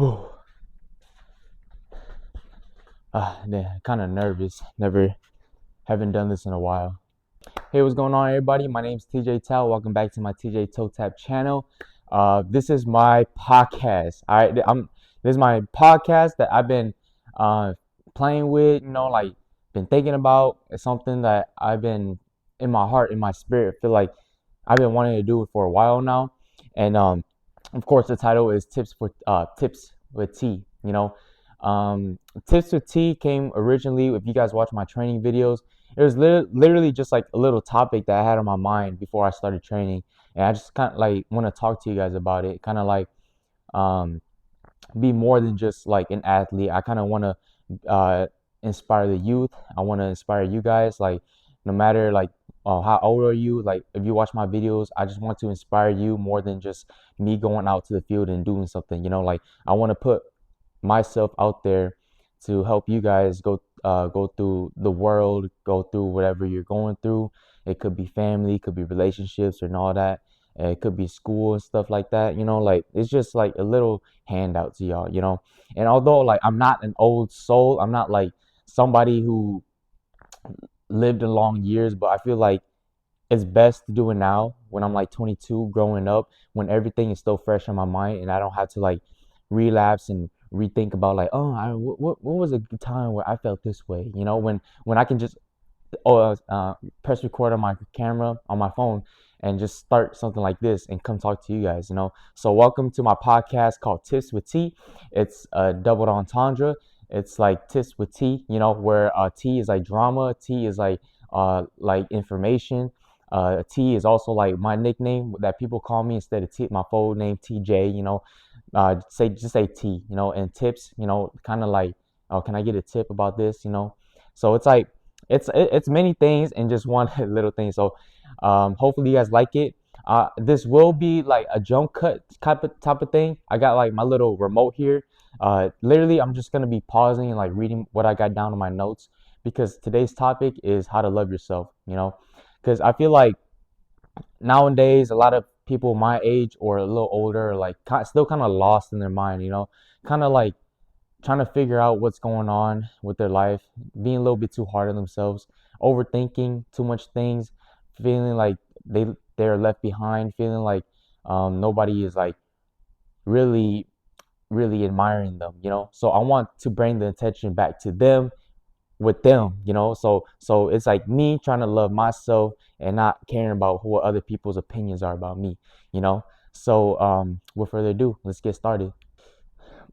Whew. Kind of nervous. Haven't done this in a while. Hey, what's going on, everybody? My name's TJ Tao. Welcome back to my TJ Toe Tap channel. This is my podcast. All right, this is my podcast that I've been playing with. Like been thinking about. It's something that I've been in my heart, in my spirit. Feel like I've been wanting to do it for a while now. And of course, the title is Tips with T. Um, Tips with T came originally. If you guys watch my training videos, it was literally just like a little topic that I had on my mind before I started training, and I just kind of like want to talk to you guys about it. Kind of like um, be more than just like an athlete. I kind of want to inspire the youth. I want to inspire you guys. Like no matter like how old are you? Like if you watch my videos, I just want to inspire you more than just me going out to the field and doing something. Like I want to put myself out there to help you guys go through the world, go through whatever you're going through. It could be family, it could be relationships and all that. It could be school and stuff like that. Like it's just like a little handout to y'all. And although like I'm not an old soul, I'm not like somebody who lived in long years, but I feel like it's best to do it now when I'm like 22 growing up, when everything is still fresh in my mind and I don't have to like relapse and rethink about like, oh, what was a good time where I felt this way, when I can just press record on my camera on my phone and just start something like this and come talk to you guys. So welcome to my podcast called Tips with T. It's a double entendre. It's like Tips with T, where T is like drama, T is like information. T is also like my nickname that people call me instead of T, my full name TJ. Just say T. And tips. Kind of like, oh, can I get a tip about this? So it's like it's many things and just one little thing. So hopefully you guys like it. This will be like a jump cut type of thing. I got like my little remote here. Literally, I'm just gonna be pausing and like reading what I got down in my notes because today's topic is how to love yourself. Because I feel like nowadays a lot of people my age or a little older are like still kind of lost in their mind. Kind of like trying to figure out what's going on with their life, being a little bit too hard on themselves, overthinking too much things, feeling like they're left behind, feeling like nobody is like really really admiring them. So I want to bring the attention back to them with them. So it's like me trying to love myself and not caring about what other people's opinions are about me. So with further ado, let's get started.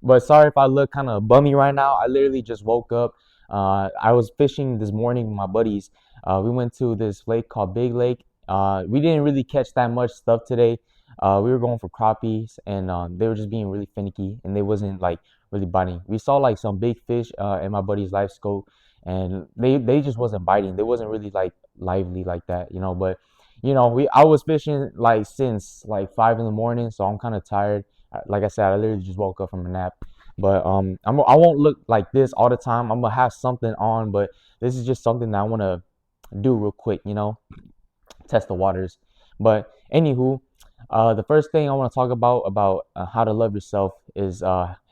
But sorry if I look kind of bummy right now. I literally just woke up. I was fishing this morning with my buddies. We went to this lake called Big Lake. We didn't really catch that much stuff today. We were going for crappies, and they were just being really finicky, and they wasn't like really biting. We saw like some big fish in my buddy's life scope, and they just wasn't biting. They wasn't really like lively like that. But I was fishing like since like 5 in the morning, so I'm kind of tired. Like I said, I literally just woke up from a nap. But I won't look like this all the time. I'm gonna have something on, but this is just something that I want to do real quick. Test the waters. But anywho, the first thing I want to talk about how to love yourself is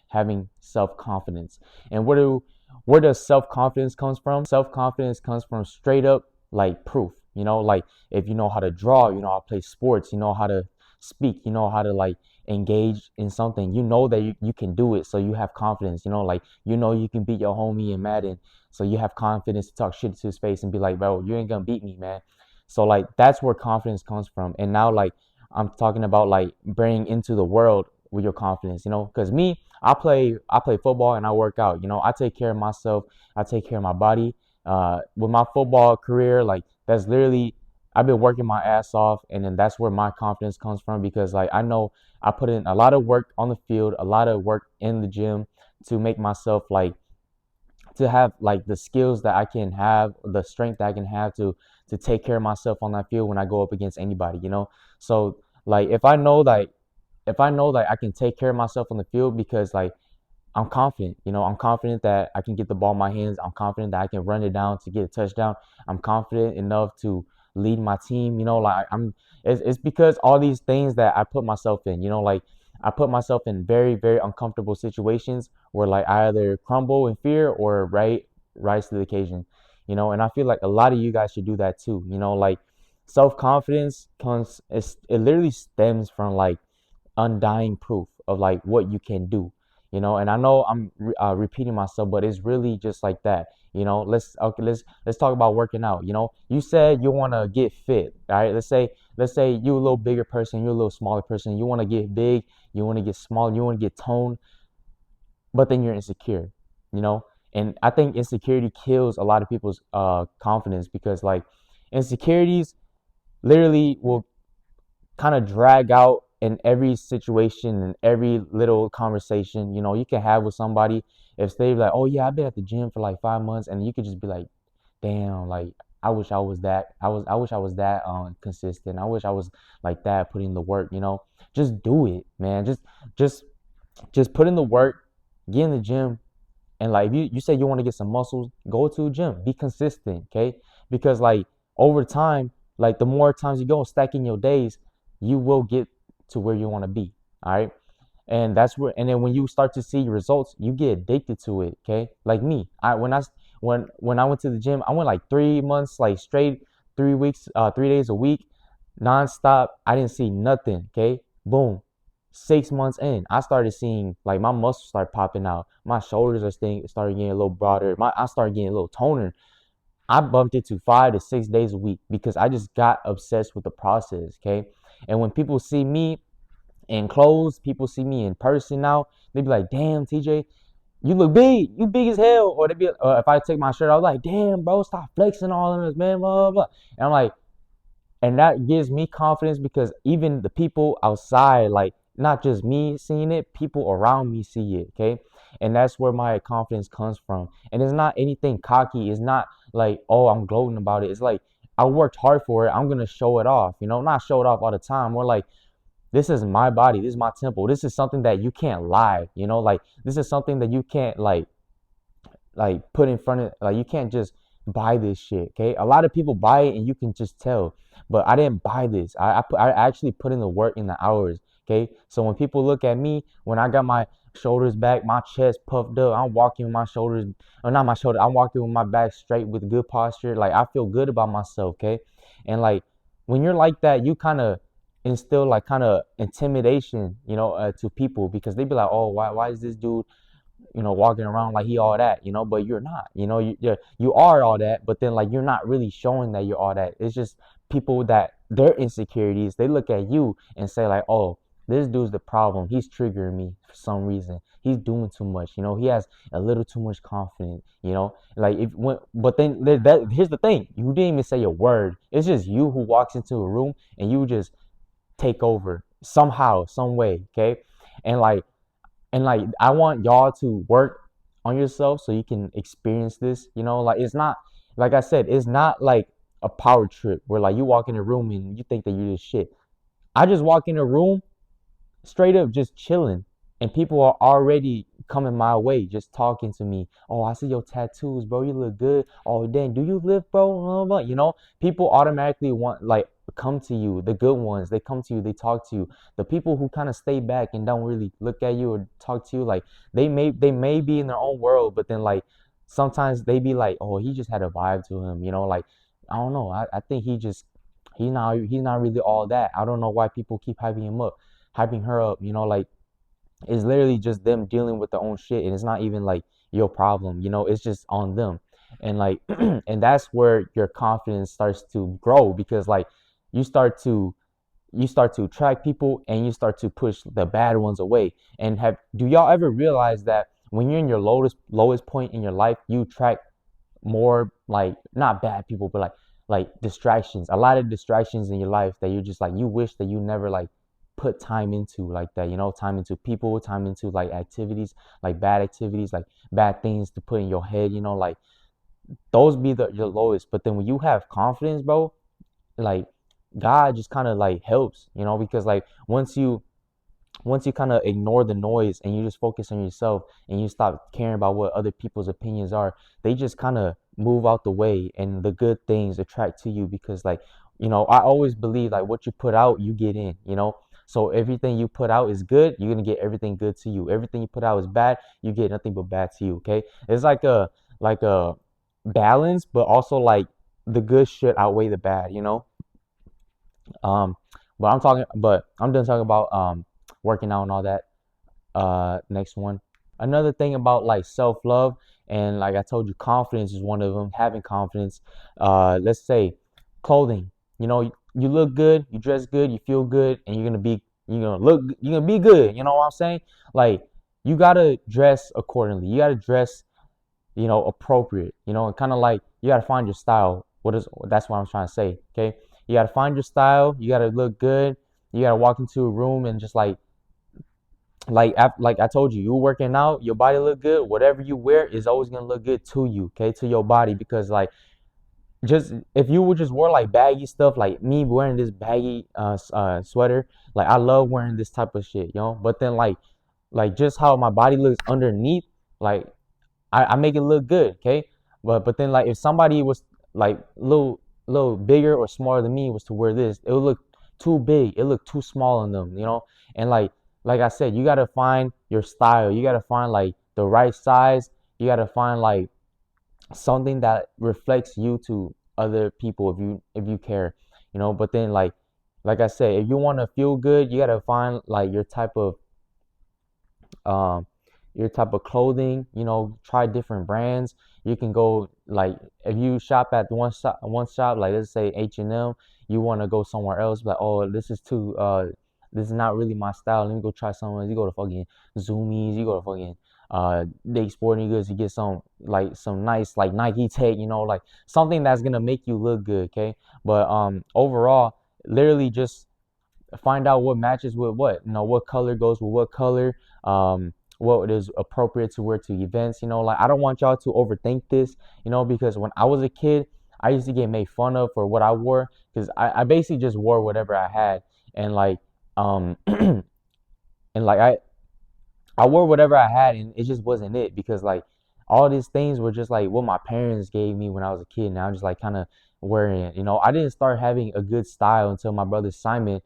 having self confidence. And where does self confidence comes from? Self confidence comes from straight up like proof. Like if you know how to draw, you know how to play sports, you know how to speak, you know how to like engage in something, that you can do it, so you have confidence. Like you can beat your homie in Madden, so you have confidence to talk shit to his face and be like, bro, you ain't gonna beat me, man. So like that's where confidence comes from. And now like I'm talking about like bringing into the world with your confidence, because me, I play football and I work out. I take care of myself, I take care of my body. With my football career, like that's literally I've been working my ass off, and then that's where my confidence comes from, because like I know I put in a lot of work on the field, a lot of work in the gym to make myself like to have like the skills that I can have, the strength that I can have to take care of myself on that field when I go up against anybody. So like if I know that I can take care of myself on the field, because like I'm confident. I'm confident that I can get the ball in my hands. I'm confident that I can run it down to get a touchdown. I'm confident enough to lead my team. Like it's because all these things that I put myself in. Like I put myself in very, very uncomfortable situations where like I either crumble in fear or rise to the occasion, and I feel like a lot of you guys should do that too. Like self-confidence it literally stems from like undying proof of like what you can do, and I know I'm repeating myself, but it's really just like that. Let's talk about working out. You said you want to get fit. All right, let's say you a little bigger person, you're a little smaller person, you want to get big, you want to get small, you want to get toned, but then you're insecure, you know and I think insecurity kills a lot of people's confidence, because like insecurities literally will kind of drag out in every situation and every little conversation you can have with somebody. If they like, oh yeah, I've been at the gym for like 5 months, and you could just be like, damn, like I wish I was that consistent. I wish I was like that, putting the work. Just do it, man. Just just put in the work, get in the gym, and like if you say you want to get some muscles, go to a gym, be consistent, okay? Because like over time, like the more times you go stacking your days, you will get to where you want to be. All right. And then when you start to see results, you get addicted to it. Okay. Like me, when I went to the gym, I went like 3 months, like straight, 3 weeks, 3 days a week, nonstop. I didn't see nothing. Okay. Boom. 6 months in, I started seeing like my muscles start popping out. My shoulders started getting a little broader. I started getting a little toner. I bumped it to 5 to 6 days a week because I just got obsessed with the process. Okay. And when people see me in clothes, people see me in person now, they be like, damn, TJ, you look big. You big as hell. Or they be, if I take my shirt, I was like, damn, bro, stop flexing all of this, man, blah, blah, blah. And I'm like, and that gives me confidence because even the people outside, like not just me seeing it, people around me see it. Okay. And that's where my confidence comes from. And it's not anything cocky. It's not like, oh, I'm gloating about it. It's like I worked hard for it. I'm gonna show it off, not show it off all the time. We're like, this is my body, this is my temple, this is something that you can't lie, like this is something that you can't like put in front of, like you can't just buy this shit. Okay, a lot of people buy it and you can just tell, but I didn't buy this. I actually put in the work, in the hours. Okay, so when people look at me, when I got my shoulders back, my chest puffed up, I'm walking with my shoulders, or not my shoulder, I'm walking with my back straight with good posture, like I feel good about myself. Okay, and like when you're like that, you kind of instill like kind of intimidation, to people, because they be like, oh, why is this dude walking around like he all that, but you're not, you are all that, but then like you're not really showing that you're all that. It's just people that their insecurities, they look at you and say like, oh, this dude's the problem. He's triggering me for some reason. He's doing too much. He has a little too much confidence. Like if when, but then here's the thing. You didn't even say a word. It's just you who walks into a room and you just take over somehow, some way. Okay, and like I want y'all to work on yourself so you can experience this. Like it's not, like I said, it's not like a power trip where like you walk in a room and you think that you're this shit. I just walk in a room straight up just chilling, and people are already coming my way, just talking to me. Oh, I see your tattoos, bro, you look good. Oh dang, do you live, bro? People automatically want like come to you. The good ones, they come to you, they talk to you. The people who kind of stay back and don't really look at you or talk to you, like they may be in their own world, but then like sometimes they be like, oh, he just had a vibe to him, like I don't know, I think he's not really all that. I don't know why people keep hyping her up, like it's literally just them dealing with their own shit, and it's not even like your problem, it's just on them. And like and that's where your confidence starts to grow, because like you start to attract people, and you start to push the bad ones away. And have do y'all ever realize that when you're in your lowest point in your life, you attract more, like not bad people, but like distractions, a lot of distractions in your life that you're just like, you wish that you never like put time into, like that, time into people, time into like activities, like bad activities, like bad things to put in your head, like those be your lowest. But then when you have confidence, bro, like God just kind of like helps, because like once you kind of ignore the noise and you just focus on yourself and you stop caring about what other people's opinions are, they just kind of move out the way, and the good things attract to you. Because like, I always believe like what you put out, you get in, So everything you put out is good, you're gonna get everything good to you. Everything you put out is bad, you get nothing but bad to you. Okay, it's like a balance, but also like the good should outweigh the bad, you know. Um, but I'm done talking about working out and all that. Next one. Another thing about like self-love, and like I told you, confidence is one of them. Having confidence. Let's say clothing. You know, you look good, you dress good, you feel good, and you're gonna be good. You know what I'm saying? Like you gotta dress accordingly. You gotta dress, appropriate. And kind of like you gotta find your style. That's what I'm trying to say. Okay, you gotta find your style. You gotta look good. You gotta walk into a room and just like I told you, you working out, your body look good. Whatever you wear is always gonna look good to you, okay, to your body. Because like, just if you would just wear like baggy stuff, like me wearing this baggy sweater, like I love wearing this type of shit, But then like just how my body looks underneath, like I make it look good, okay? But then like if somebody was like little bigger or smaller than me was to wear this, it would look too big. It looked too small on them. And like I said, you gotta find your style. You gotta find like the right size. You gotta find like something that reflects you to other people if you care. But then like I said, if you want to feel good, you gotta find like um your type of clothing. Try different brands. You can go like if you shop at one shop, like let's say H&M, you want to go somewhere else, but oh, this is not really my style, let me go try somewhere else. You go to fucking Zoomies, you go to fucking Dick's Sporting Goods, you get some nice like Nike Tech, like something that's gonna make you look good. Okay, but overall, literally just find out what matches with what color goes with what color, what is appropriate to wear to events. Like I don't want y'all to overthink this, because when I was a kid, I used to get made fun of for what I wore, because I basically just wore whatever I had. And like and like I wore whatever I had, and it just wasn't it, because like all these things were just like what my parents gave me when I was a kid. Now I'm just like kind of wearing it. I didn't start having a good style until my brother Simon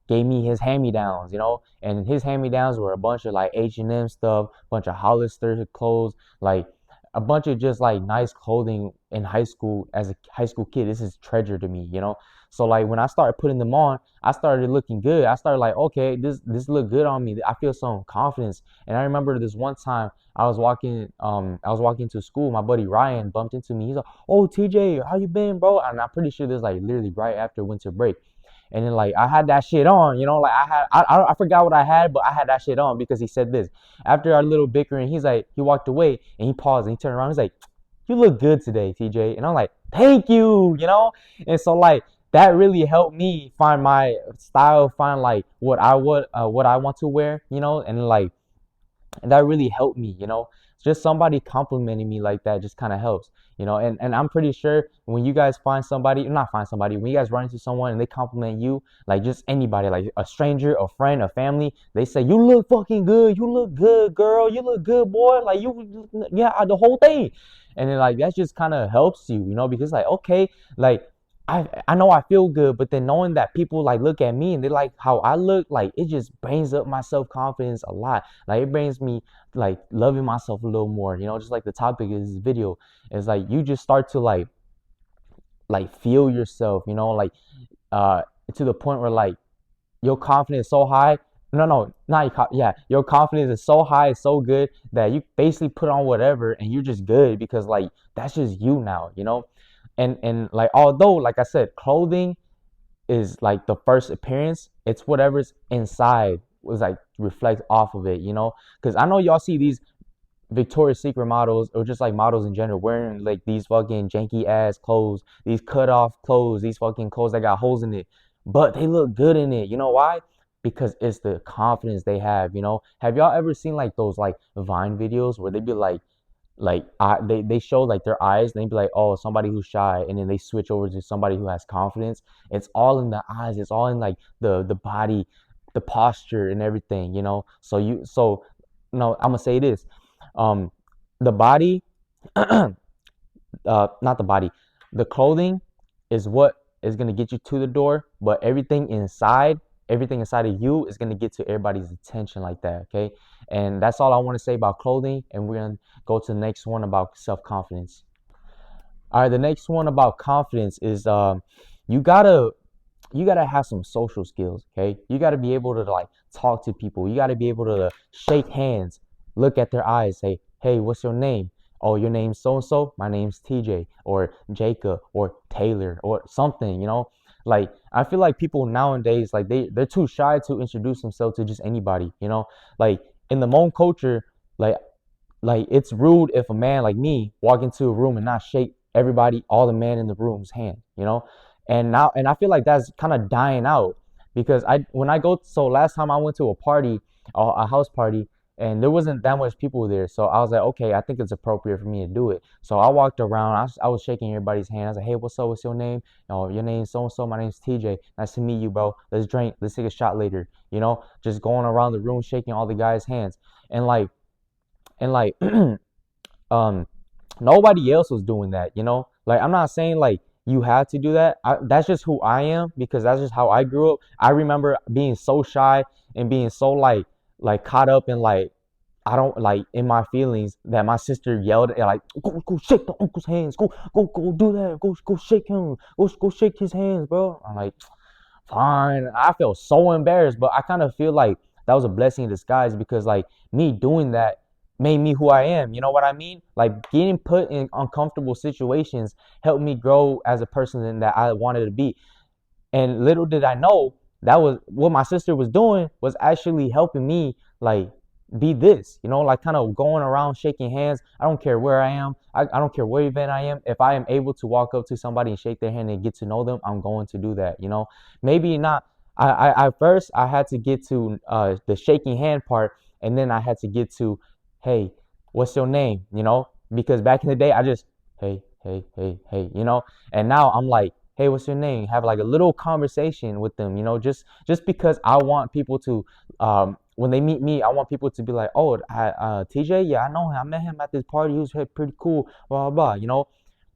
gave me his hand-me-downs, and his hand-me-downs were a bunch of like H&M stuff, bunch of Hollister clothes, like a bunch of just like nice clothing in high school. As a high school kid, this is treasure to me. So like when I started putting them on, I started looking good. I started like, okay, this look good on me. I feel some confidence. And I remember this one time I was walking to school. My buddy Ryan bumped into me. He's like, "Oh, TJ, how you been, bro?" And I'm pretty sure this like literally right after winter break. And then like I had that shit on, like I forgot what I had, but I had that shit on because he said this. After our little bickering, he walked away and he paused and he turned around. He's like, "You look good today, TJ." And I'm like, "Thank you." And so like that really helped me find my style, find like what I want to wear, and like that really helped me. Just somebody complimenting me like that just kind of helps. And I'm pretty sure when you guys not find somebody, when you guys run into someone and they compliment you, like just anybody, like a stranger, a friend, a family, they say, "You look fucking good, you look good, girl, you look good, boy, like yeah, the whole thing." And then like that just kind of helps you, because like, okay, like I know I feel good, but then knowing that people like look at me and they like how I look, like it just brings up my self-confidence a lot. Like it brings me like loving myself a little more, just like the topic of this video. It's like you just start to like feel yourself, like uh to the point where like your confidence is so high. No, not yeah, your confidence is so high, it's so good that you basically put on whatever and you're just good, because like that's just you now. And like, although like I said, clothing is like the first appearance, it's whatever's inside was like reflect off of it. Because I know y'all see these Victoria's Secret models, or just like models in general, wearing like these fucking janky ass clothes, these cut off clothes, these fucking clothes that got holes in it, but they look good in it. You know why? Because it's the confidence they have. Have y'all ever seen like those like Vine videos where they be they show like their eyes, and they be like, "Oh, somebody who's shy," and then they switch over to somebody who has confidence. It's all in the eyes, it's all in like the body, the posture and everything. So no, I'm gonna say this. um the body not the body, the clothing is what is gonna get you to the door, but everything inside everything inside of you is going to get to everybody's attention like that, okay? And that's all I want to say about clothing, and we're going to go to the next one about self-confidence. All right, the next one about confidence is you gotta you gotta have some social skills, okay? You gotta be able to like talk to people. You gotta be able to shake hands, look at their eyes, say, "Hey, what's your name?" "Oh, your name's so and so. My name's TJ or Jacob or Taylor or something." Like I feel like people nowadays like they're too shy to introduce themselves to just anybody. Like in the Hmong culture, like it's rude if a man like me walk into a room and not shake everybody, all the men in the room's hand. And I feel like that's kind of dying out because last time I went to a party, a house party, and there wasn't that much people there. So I was like, okay, I think it's appropriate for me to do it. So I walked around, I was shaking everybody's hand. I was like, hey, what's up? What's your name? Oh, your name's so and so. My name's TJ. Nice to meet you, bro. Let's drink. Let's take a shot later. Just going around the room shaking all the guys' hands. And like um nobody else was doing that. Like I'm not saying like you had to do that. That's just who I am because that's just how I grew up. I remember being so shy and being so like caught up in like I don't like in my feelings that my sister yelled at like go shake the uncle's hands, go do that, go shake him, go shake his hands, bro. I'm like, fine. I felt so embarrassed, but I kind of feel like that was a blessing in disguise because like me doing that made me who I am. You know what I mean? Like getting put in uncomfortable situations helped me grow as a person that I wanted to be. And little did I know that was what my sister was doing was actually helping me like be this, like kind of going around shaking hands. I don't care where I am. I don't care what event I am. If I am able to walk up to somebody and shake their hand and get to know them, I'm going to do that. Maybe not. I first I had to get to the shaking hand part, and then I had to get to, hey, what's your name? Because back in the day I just hey, and now I'm like, hey, what's your name? Have like a little conversation with them, just because I want people to, when they meet me, I want people to be like, oh, TJ, yeah, I know him. I met him at this party. He was pretty cool, blah, blah, blah.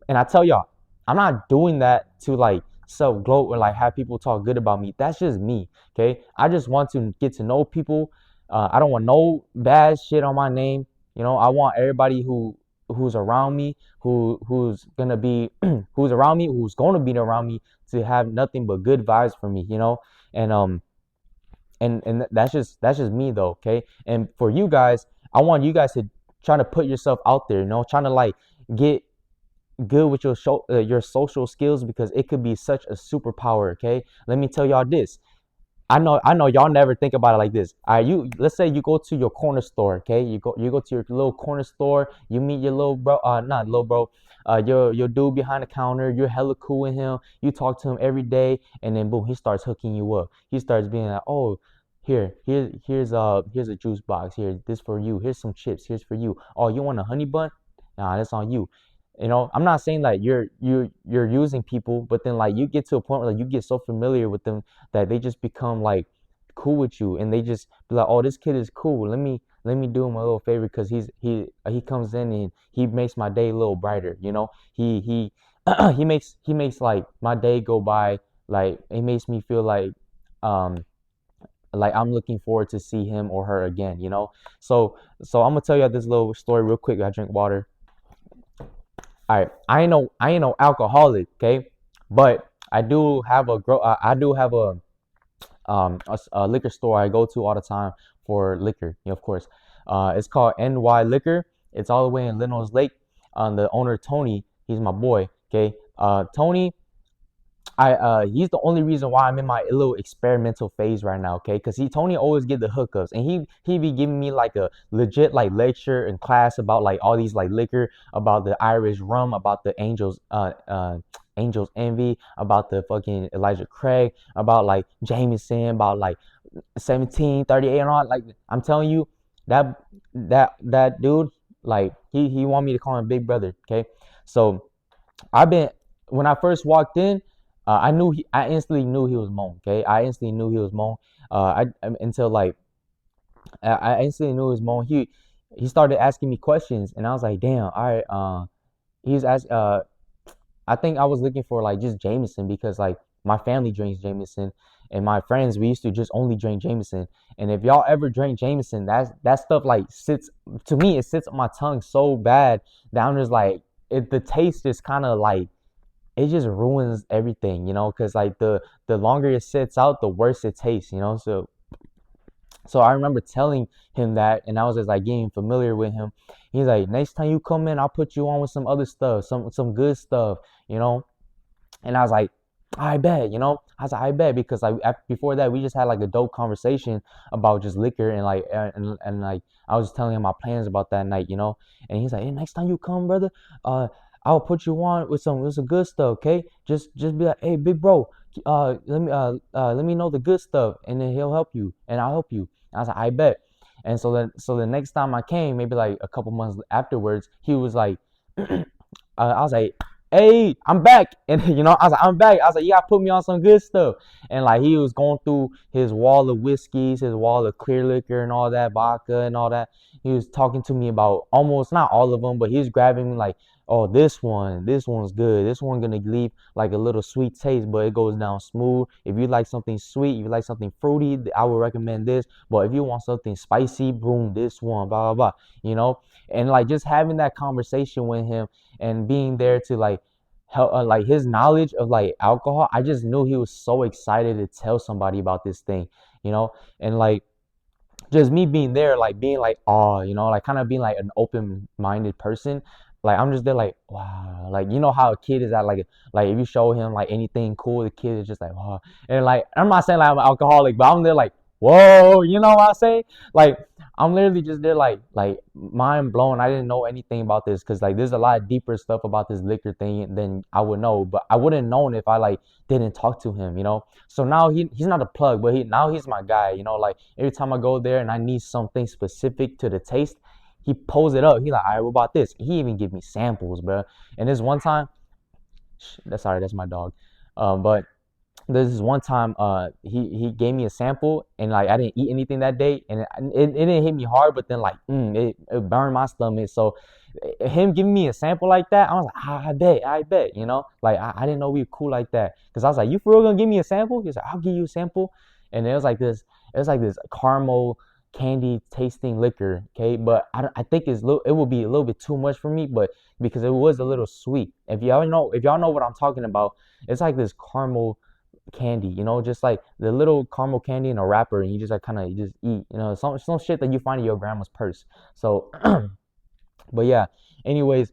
And I tell y'all, I'm not doing that to like self gloat or like have people talk good about me. That's just me, okay? I just want to get to know people. I don't want no bad shit on my name. I want everybody who's around me, who's gonna be who's around me, who's gonna be around me to have nothing but good vibes for me. And that's just me though, okay? And for you guys, I want you guys to try to put yourself out there, trying to like get good with your social skills because it could be such a superpower, okay? Let me tell y'all this. I know y'all never think about it like this. Let's say you go to your corner store, okay? You go to your little corner store, you meet your little bro, not little bro, your dude behind the counter, you're hella cool with him, you talk to him every day, and then boom, he starts hooking you up. He starts being like, oh, here's a juice box, here, this for you, here's some chips, here's for you. Oh, you want a honey bun? Nah, that's on you. I'm not saying like you're using people, but then like you get to a point where like you get so familiar with them that they just become like cool with you, and they just be like, oh, this kid is cool. Let me do him a little favor because he comes in and he makes my day a little brighter. He he makes like my day go by, like it makes me feel like I'm looking forward to see him or her again. So I'm gonna tell you this little story real quick. I drink water. All right, I ain't no alcoholic, okay, but I do have a liquor store I go to all the time for liquor, of course. It's called NY Liquor. It's all the way in Leno's Lake. The owner Tony, he's my boy, okay. Tony, he's the only reason why I'm in my little experimental phase right now, okay? Because Tony always get the hookups, and he be giving me like a legit like lecture in class about like all these like liquor, about the Irish rum, about the Angels Envy, about the fucking Elijah Craig, about like Jameson, about like 1738 and all. Like I'm telling you, that dude, like he want me to call him Big Brother, okay? So I've been when I first walked in, I instantly knew he was Hmong. Okay, I instantly knew he was Hmong. Until like I instantly knew he was Hmong. He started asking me questions, and I was like, damn, all right. He was ask. I think I was looking for like just Jameson because like my family drinks Jameson, and my friends, we used to just only drink Jameson. And if y'all ever drink Jameson, that stuff like sits, to me, it sits on my tongue so bad that I'm just like, the taste just kind of like, it just ruins everything, because like the longer it sits out, the worse it tastes, so I remember telling him that, and I was just like getting familiar with him. He's like, next time you come in, I'll put you on with some other stuff, some good stuff, you know. And I was like, I bet, I was like, I bet, because like before that, we just had like a dope conversation about just liquor, and like and like I was telling him my plans about that night, And he's like, hey, next time you come, brother, uh, I'll put you on with some good stuff, okay? Just be like, hey, big bro, let me know the good stuff, and then he'll help you, and I'll help you. And I was like, I bet. And so the next time I came, maybe like a couple months afterwards, he was like, I was like, hey, I'm back. And I was like, I'm back. I was like, you gotta put me on some good stuff. And like he was going through his wall of whiskeys, his wall of clear liquor and all that, vodka and all that. He was talking to me about almost not all of them, but he was grabbing me like, oh, this one's good. This one gonna leave like a little sweet taste, but it goes down smooth. If you like something sweet, if you like something fruity, I would recommend this. But if you want something spicy, boom, this one, blah blah blah. And like just having that conversation with him and being there to like help, like his knowledge of like alcohol, I just knew he was so excited to tell somebody about this thing, and like just me being there, like being like, oh, like kind of being like an open-minded person. Like I'm just there, like wow, like how a kid is at like if you show him like anything cool, the kid is just like wow, and like I'm not saying like I'm an alcoholic, but I'm there like whoa, you know what I say? Like I'm literally just there like mind blown. I didn't know anything about this because like there's a lot deeper stuff about this liquor thing than I would know, but I wouldn't known if I like didn't talk to him. So now he's not a plug, but he's my guy. Like every time I go there and I need something specific to the taste, he pulls it up. He like, all right, what about this? He even give me samples, bro. And this one time, that's my dog. But there's this one time he gave me a sample, and like I didn't eat anything that day, and it didn't hit me hard, but then like it burned my stomach. So him giving me a sample like that, I was like, I bet, like I didn't know we were cool like that, because I was like, you for real gonna give me a sample? He's like, I'll give you a sample. And it was like this caramel candy tasting liquor, okay, but I think it would be a little bit too much for me, but because it was a little sweet. If y'all know what I'm talking about, it's like this caramel candy, just like the little caramel candy in a wrapper, and you just like kind of just eat, some shit that you find in your grandma's purse. So but yeah, anyways,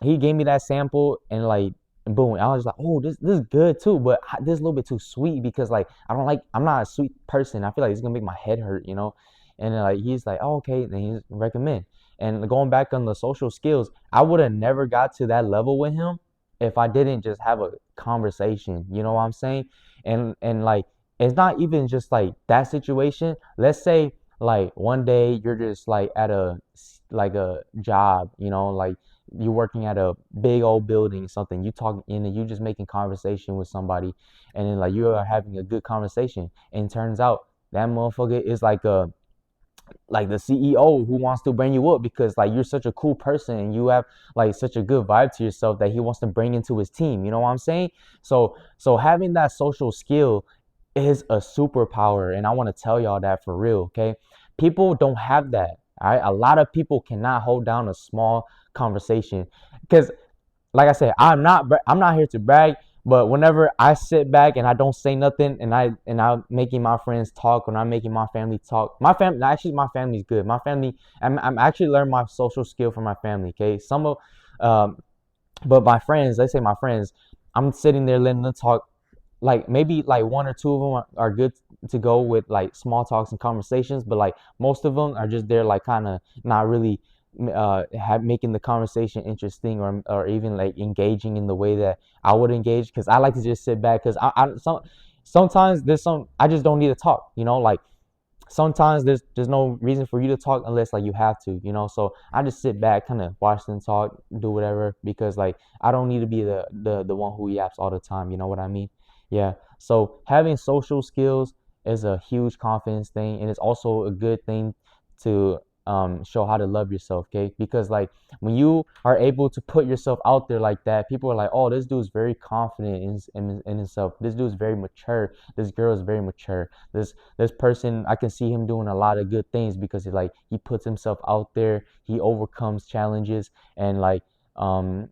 he gave me that sample, and like boom, I was like, oh, this is good too, but this is a little bit too sweet, because like I'm not a sweet person. I feel like it's gonna make my head hurt. And then like he's like, oh, okay, then he's recommend. And going back on the social skills, I would have never got to that level with him if I didn't just have a conversation. You know what I'm saying? And like it's not even just like that situation. Let's say like one day you're just like at a job, like you're working at a big old building, something, you talk, and you just making conversation with somebody, and then like you are having a good conversation, and it turns out that motherfucker is like the CEO who wants to bring you up because like you're such a cool person and you have like such a good vibe to yourself that he wants to bring into his team. You know what I'm saying? So having that social skill is a superpower, and I want to tell y'all that for real, okay? People don't have that. All right, a lot of people cannot hold down a small conversation, because like I said, I'm not here to brag, but whenever I sit back and I don't say nothing, and I'm making my friends talk, and I'm making my family talk, my family's good. My family, I'm actually learning my social skill from my family. Okay, um, but my friends, let's say my friends, I'm sitting there letting them talk. Like maybe like one or two of them are good to go with like small talks and conversations, but like most of them are just there like kind of not really making the conversation interesting, or even like engaging in the way that I would engage, because I like to just sit back, because sometimes there's some I just don't need to talk, like sometimes there's no reason for you to talk unless like you have to, so I just sit back, kind of watch them talk, do whatever, because like I don't need to be the one who yaps all the time, you know what I mean? Yeah. So having social skills is a huge confidence thing, and it's also a good thing to show how to love yourself, okay? Because like when you are able to put yourself out there like that, people are like, oh, this dude's very confident in himself. This dude's very mature. This girl is very mature. This person, I can see him doing a lot of good things because he puts himself out there. He overcomes challenges, and um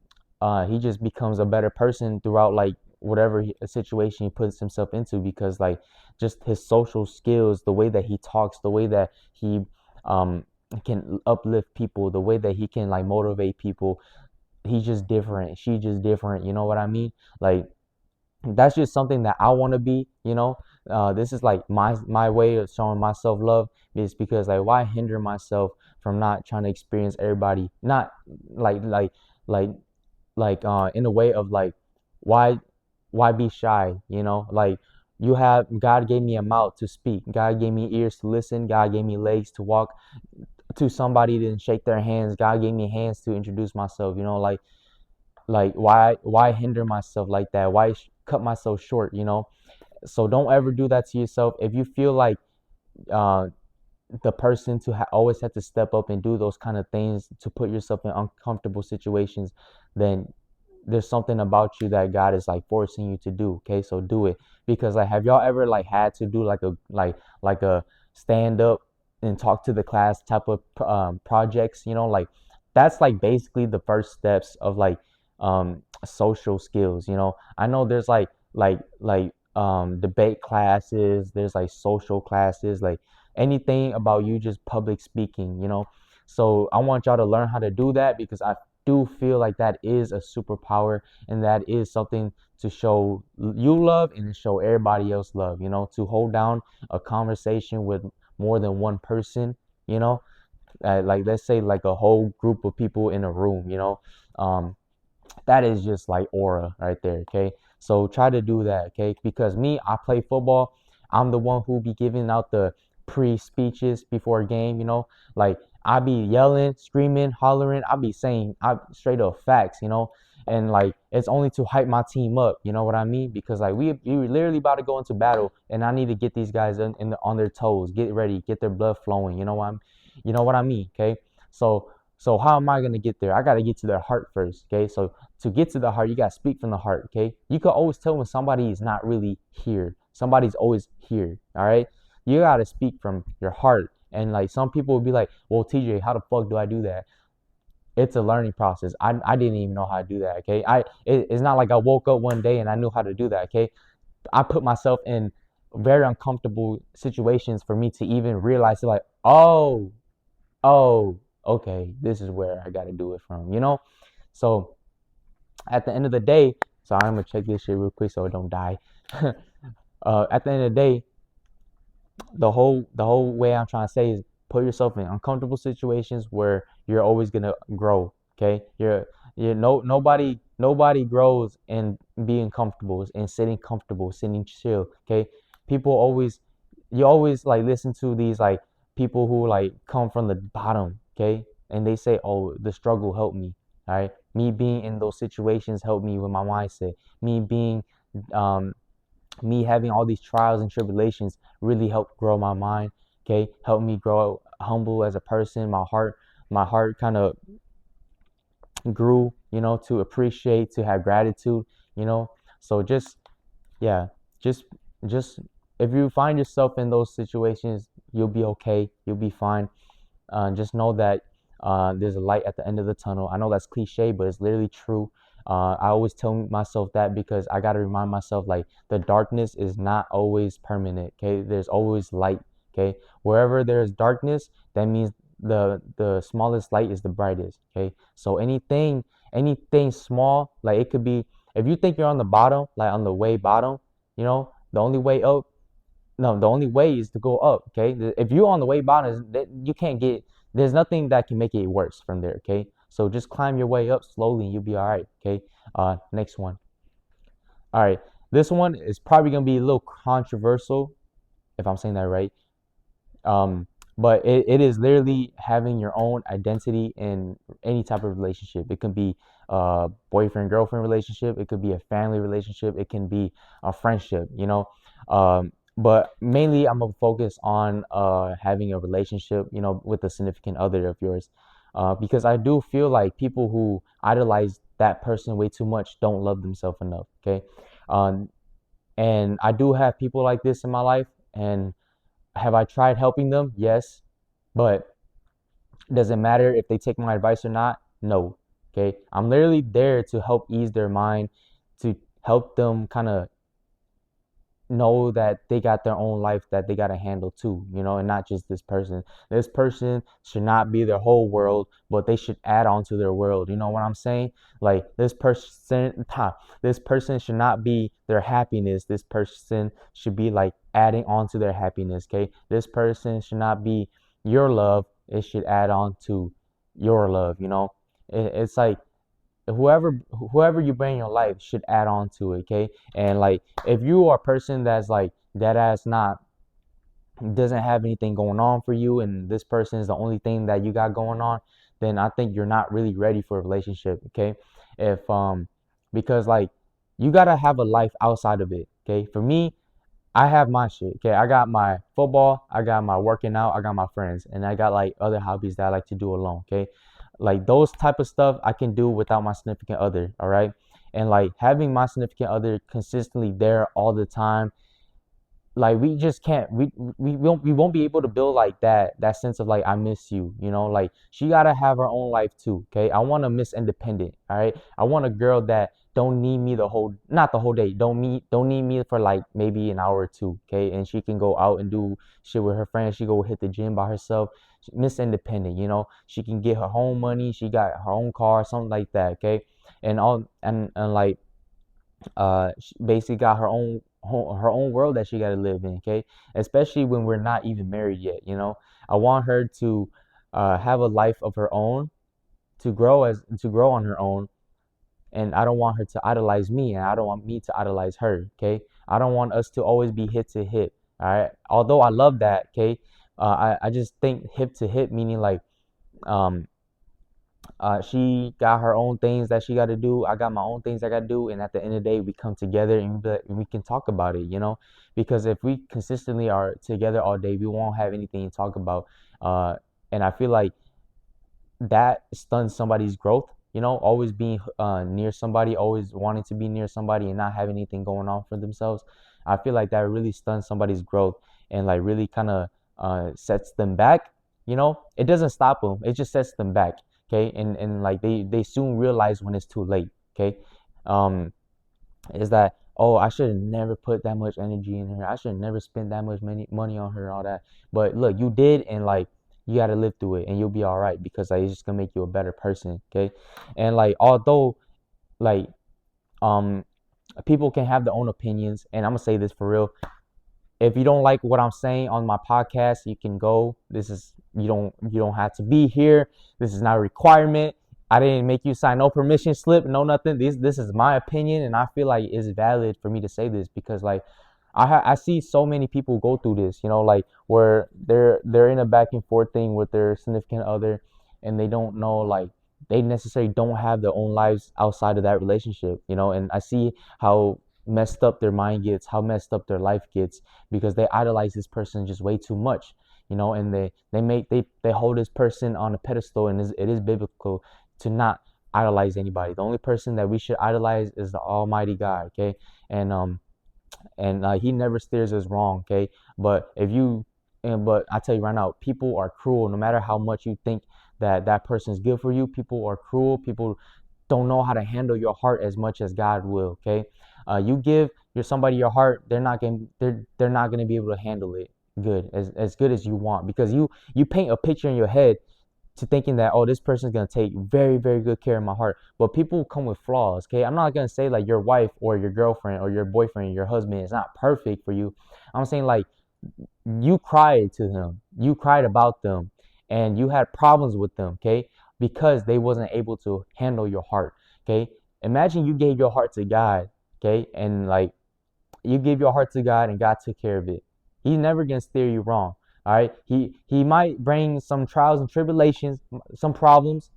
he just becomes a better person throughout like whatever a situation he puts himself into, because like just his social skills, the way that he talks, the way that he um can uplift people, the way that he can like motivate people, he's just different. She's just different. You know what I mean? Like that's just something that I want to be. This is like my way of showing myself love, is because like why hinder myself from not trying to experience everybody, not like like like in a way of like why be shy, like God gave me a mouth to speak, God gave me ears to listen, God gave me legs to walk to somebody to shake their hands, God gave me hands to introduce myself, like why hinder myself like that, why cut myself short, so don't ever do that to yourself. If you feel like uh the person to always have to step up and do those kind of things to put yourself in uncomfortable situations, then there's something about you that God is like forcing you to do. Okay, so do it. Because like, have y'all ever like had to do like a stand up and talk to the class type of projects? Like that's like basically the first steps of like social skills. I know there's like debate classes, there's like social classes, like anything about you just public speaking. So I want y'all to learn how to do that, because I do feel like that is a superpower, and that is something to show you love and to show everybody else love, to hold down a conversation with more than one person, you know like let's say like a whole group of people in a room, um that is just like aura right there. Okay, so try to do that. Okay, because me, I play football. I'm the one who be giving out the pre speeches before a game. Like I be yelling, screaming, hollering. I be saying I straight up facts. And like it's only to hype my team up. You know what I mean? Because like we literally about to go into battle, and I need to get these guys on their toes, get ready, get their blood flowing. You know what I mean? Okay, so how am I gonna get there? I gotta get to their heart first. Okay, so to get to the heart, you gotta speak from the heart. Okay, you can always tell when somebody is not really here. Somebody's always here. All right, you gotta speak from your heart. And like some people will be like, "Well, TJ, how the fuck do I do that?" It's a learning process. I didn't even know how to do that. Okay, it's not like I woke up one day and I knew how to do that. Okay, I put myself in very uncomfortable situations for me to even realize, like, oh, okay, this is where I got to do it from. So at the end of the day, so I'm gonna check this shit real quick so it don't die. At the end of the day, the whole way I'm trying to say is put yourself in uncomfortable situations where you're always gonna grow. Okay, you're nobody grows in being comfortable and sitting comfortable, sitting chill. Okay, people always you always like listen to these like people who like come from the bottom. Okay, and they say, oh, the struggle helped me. All right, me being in those situations helped me with my mindset. Um me having all these trials and tribulations really helped grow my mind. Okay, helped me grow humble as a person. My heart kind of grew, to appreciate, to have gratitude. So just, yeah, just just if you find yourself in those situations, you'll be okay, you'll be fine. Just know that there's a light at the end of the tunnel. I know that's cliche, but it's literally true. I always tell myself that because I got to remind myself like the darkness is not always permanent. Okay, there's always light. Okay, wherever there's darkness, that means the smallest light is the brightest. Okay, so anything small, like it could be, if you think you're on the bottom, like on the way bottom, the only way up, no, the only way is to go up. Okay, if you're on the way bottom, you can't get, there's nothing that can make it worse from there. Okay, so just climb your way up slowly and you'll be all right. Okay, next one. All right, this one is probably gonna be a little controversial if I'm saying that right. um but it is literally having your own identity in any type of relationship. It can be a boyfriend girlfriend relationship, it could be a family relationship, it can be a friendship. but mainly I'm gonna focus on having a relationship, with a significant other of yours, because I do feel like people who idolize that person way too much don't love themselves enough. Okay, um, and I do have people like this in my life, and have I tried helping them? Yes, but does it matter if they take my advice or not? No. Okay, I'm literally there to help ease their mind, to help them kind of know that they got their own life that they got to handle too, and not just this person. This person should not be their whole world, but they should add on to their world. You know what I'm saying? Like this person should not be their happiness. This person should be like adding on to their happiness. Okay, this person should not be your love. It should add on to your love. It's like whoever you bring in your life should add on to it. Okay, and like if you are a person that's like that ass not doesn't have anything going on for you, and this person is the only thing that you got going on, then I think you're not really ready for a relationship. Okay, if because like you gotta have a life outside of it. Okay, for me, I have my shit. Okay, I got my football, I got my working out, I got my friends, and I got like other hobbies that I like to do alone. Okay, like those type of stuff I can do without my significant other. All right, and like having my significant other consistently there all the time, like we just can't we won't be able to build like that sense of like I miss you, like she gotta have her own life too. Okay, I want a Miss Independent. All right, I want a girl that don't need me the whole not the whole day, don't need me for like maybe an hour or two. Okay, and she can go out and do shit with her friends, she go hit the gym by herself. Miss Independent, she can get her own money, she got her own car, something like that. Okay, and like she basically got her own world that she got to live in. Okay, especially when we're not even married yet. I want her to have a life of her own, to grow on her own, and I don't want her to idolize me, and I don't want me to idolize her. Okay, I don't want us to always be hip to hip. All right, although I love that. Okay, I just think hip to hip meaning like um she got her own things that she got to do. I got my own things I got to do. And at the end of the day, we come together and we can talk about it, because if we consistently are together all day, we won't have anything to talk about. Uh, and I feel like that stuns somebody's growth. Always being near somebody, always wanting to be near somebody and not having anything going on for themselves. I feel like that really stuns somebody's growth and like really kind of sets them back. It doesn't stop them, it just sets them back. Okay, and like they soon realize when it's too late. Okay, um, is that, oh, I should have never put that much energy in her, I should have never spent that much money on her, all that. But look, you did, and like you got to live through it and you'll be all right, because like it's just gonna make you a better person. Okay, and like although like um people can have their own opinions, and I'm gonna say this for real, if you don't like what I'm saying on my podcast, you can go. You don't have to be here. This is not a requirement. I didn't make you sign no permission slip, no nothing. This is my opinion, and I feel like it's valid for me to say this, because like I see so many people go through this, like where they're in a back and forth thing with their significant other, and they don't know, like they necessarily don't have their own lives outside of that relationship, and I see how messed up their mind gets, how messed up their life gets, because they idolize this person just way too much, and they hold this person on a pedestal, and it is biblical to not idolize anybody. The only person that we should idolize is the Almighty God. Okay, and he never steers us wrong. Okay, but but I tell you right now, people are cruel. No matter how much you think that person is good for you, people are cruel. People don't know how to handle your heart as much as God will. Okay, you give somebody your heart, they're not gonna be able to handle it as good as you want, because you paint a picture in your head to thinking that, oh, this person's gonna take very, very good care of my heart. But people come with flaws. Okay, I'm not gonna say like your wife or your girlfriend or your boyfriend, your husband is not perfect for you. I'm saying like you cried to them, you cried about them, and you had problems with them. Okay, because they wasn't able to handle your heart. Okay, imagine you gave your heart to God. Okay, and like you gave your heart to God and God took care of it. He's never gonna steer you wrong. All right. He might bring some trials and tribulations, some problems,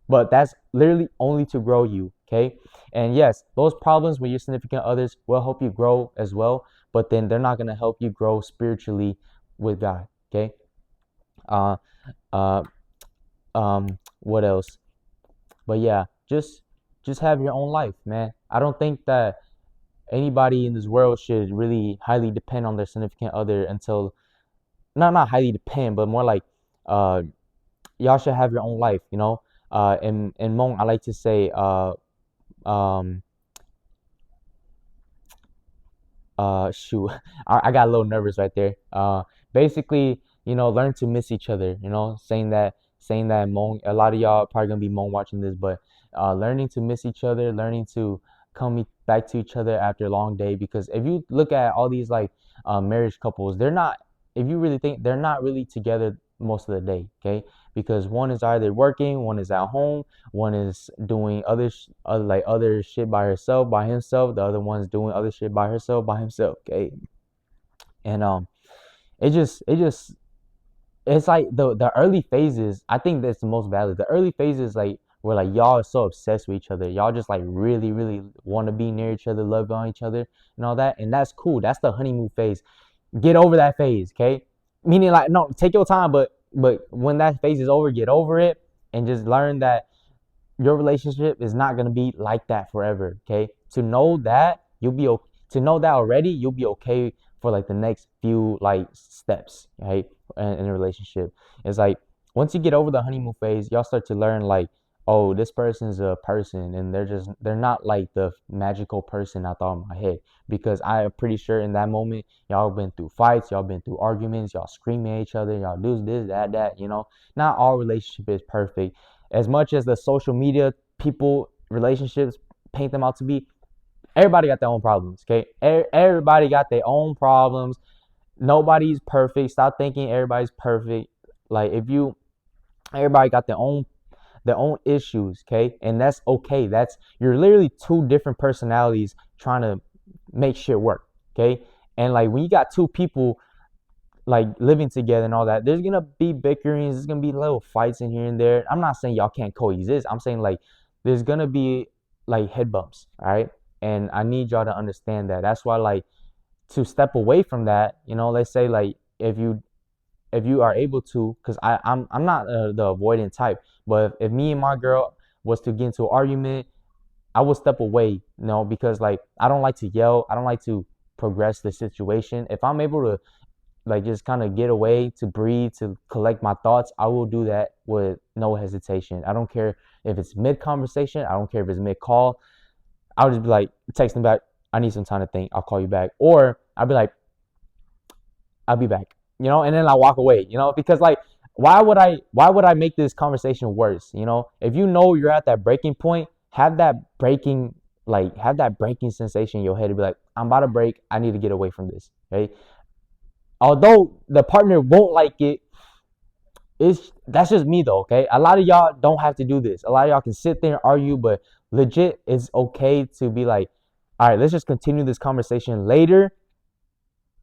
but that's literally only to grow you. Okay. And yes, those problems with your significant others will help you grow as well. but then they're not gonna help you grow spiritually with God. Okay. Uh, uh, what else? But yeah, just have your own life, man. I don't think that anybody in this world should really highly depend on their significant other until not highly depend, but more like uh y'all should have your own life, you know. In Hmong, I like to say um shoot, I got a little nervous right there. Basically, you know, learn to miss each other, you know, saying that Hmong, a lot of y'all probably gonna be Hmong watching this, but learning to miss each other, learning to back to each other after a long day. Because if you look at all these like marriage couples, they're not, if you really think, they're not really together most of the day, okay? Because one is either working, one is at home, one is doing other shit by herself, by himself. The other one's doing other shit by herself, by himself. Okay, and it just it's like the early phases. I think that's the most valid. The early phases, like where like y'all are so obsessed with each other, y'all just like really really want to be near each other, love on each other, and all that, and that's cool. That's the honeymoon phase. Get over that phase, okay? Meaning like no, take your time, but when that phase is over, get over it and just learn that your relationship is not gonna be like that forever. Okay, to know that you'll be okay, to know that already, you'll be okay for like the next few like steps, right? In a relationship, it's like once you get over the honeymoon phase, y'all start to learn like, oh, this person's a person, and they're not like the magical person I thought in my head. Because I am pretty sure in that moment, y'all been through fights, y'all been through arguments, y'all screaming at each other, y'all do this, that. You know, not all relationship is perfect as much as the social media people relationships paint them out to be. Everybody got their own problems, okay? Everybody got their own problems. Nobody's perfect. Stop thinking everybody's perfect. Like if you everybody got their own issues, okay? And that's okay. That's you're literally two different personalities trying to make shit work, okay? And like when you got two people like living together and all that, there's gonna be bickerings, there's gonna be little fights in here and there. I'm not saying y'all can't coexist. I'm saying like there's gonna be like head bumps, all right? And I need y'all to understand that. That's why like to step away from that, you know, let's say like if you are able to, because I'm not the avoidant type, but if me and my girl was to get into an argument, I would step away, you know, because like I don't like to yell, I don't like to progress the situation. If I'm able to like just kind of get away, to breathe, to collect my thoughts, I will do that with no hesitation. I don't care if it's mid conversation, I don't care if it's mid call. I'll just be like texting back, I need some time to think, I'll call you back. Or I'll be like, I'll be back, you know, and then I walk away, you know, because like why would I make this conversation worse? You know, if you know you're at that breaking point, have that breaking sensation in your head to be like, I'm about to break, I need to get away from this. Okay. Although the partner won't like it, that's just me though, okay? A lot of y'all don't have to do this. A lot of y'all can sit there and argue, but legit, it's okay to be like, all right, let's just continue this conversation later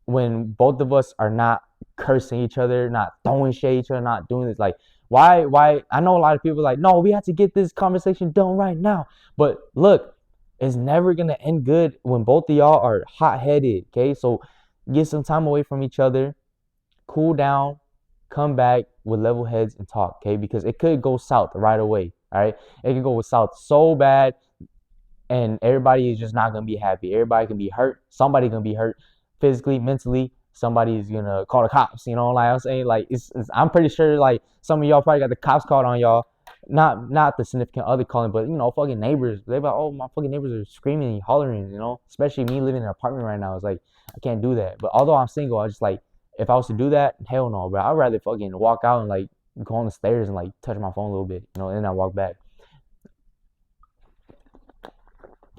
when both of us are not cursing each other, not throwing shade at each other, not doing this. Like, why? I know a lot of people are like, no, we have to get this conversation done right now. But look, it's never gonna end good when both of y'all are hot-headed, okay? So get some time away from each other, cool down, come back with level heads and talk, okay? Because it could go south right away, all right? It can go south so bad, and everybody is just not gonna be happy. Everybody can be hurt. Somebody gonna be hurt physically, mentally. Somebody is gonna call the cops. You know, like I'm saying, like I'm pretty sure like some of y'all probably got the cops called on y'all. Not the significant other calling, but you know, fucking neighbors. They like, oh, my fucking neighbors are screaming and hollering. You know, especially me living in an apartment right now. It's like I can't do that. But although I'm single, I just like if I was to do that, hell no, bro. I'd rather fucking walk out and like go on the stairs and like touch my phone a little bit, you know, and then I walk back.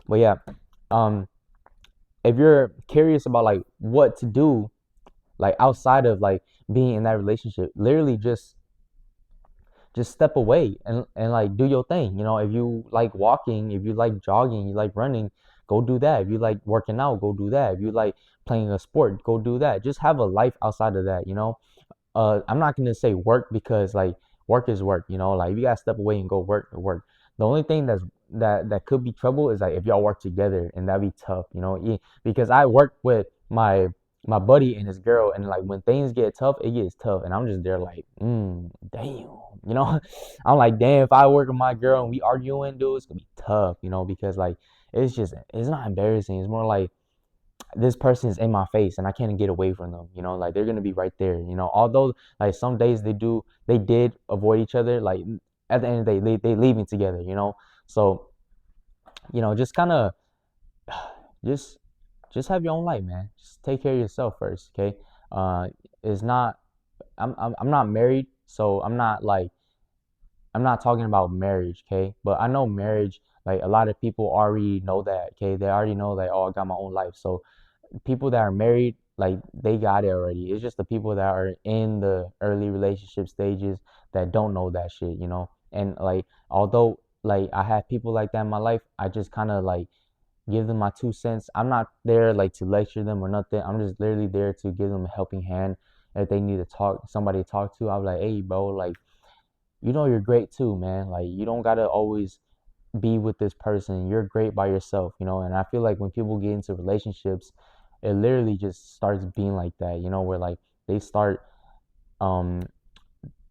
But yeah, um, if you're curious about like what to do, like outside of like being in that relationship, literally just step away and like do your thing. You know, if you like walking, if you like jogging, you like running, go do that. If you like working out, go do that. If you like playing a sport, go do that. Just have a life outside of that, you know. I'm not gonna say work because like work is work, you know. Like you gotta step away and go work. The only thing that could be trouble is like if y'all work together, and that'd be tough, you know. Yeah, because I work with my my buddy and his girl, and like when things get tough, it gets tough, and I'm just there like, damn, you know. I'm like, damn, if I work with my girl and we arguing, dude, it's gonna be tough, you know, because like it's not embarrassing. It's more like this person is in my face and I can't get away from them, you know, like they're gonna be right there, you know. Although like some days they did avoid each other, like at the end of the day they leaving together, you know. So, you know, just kind of just just have your own life, man. Just take care of yourself first, okay? Uh, it's not. I'm not married, so I'm not talking about marriage, okay? But I know marriage. Like a lot of people already know that, okay? They already know that. Oh, I got my own life. So people that are married, like they got it already. It's just the people that are in the early relationship stages that don't know that shit, you know. And like although like I have people like that in my life, I just kind of like give them my 2 cents. I'm not there like to lecture them or nothing. I'm just literally there to give them a helping hand. If they need to talk, somebody to talk to, I'm like, hey, bro, like, you know, you're great too, man. Like, you don't gotta always be with this person. You're great by yourself, you know. And I feel like when people get into relationships, it literally just starts being like that, you know, where like they start um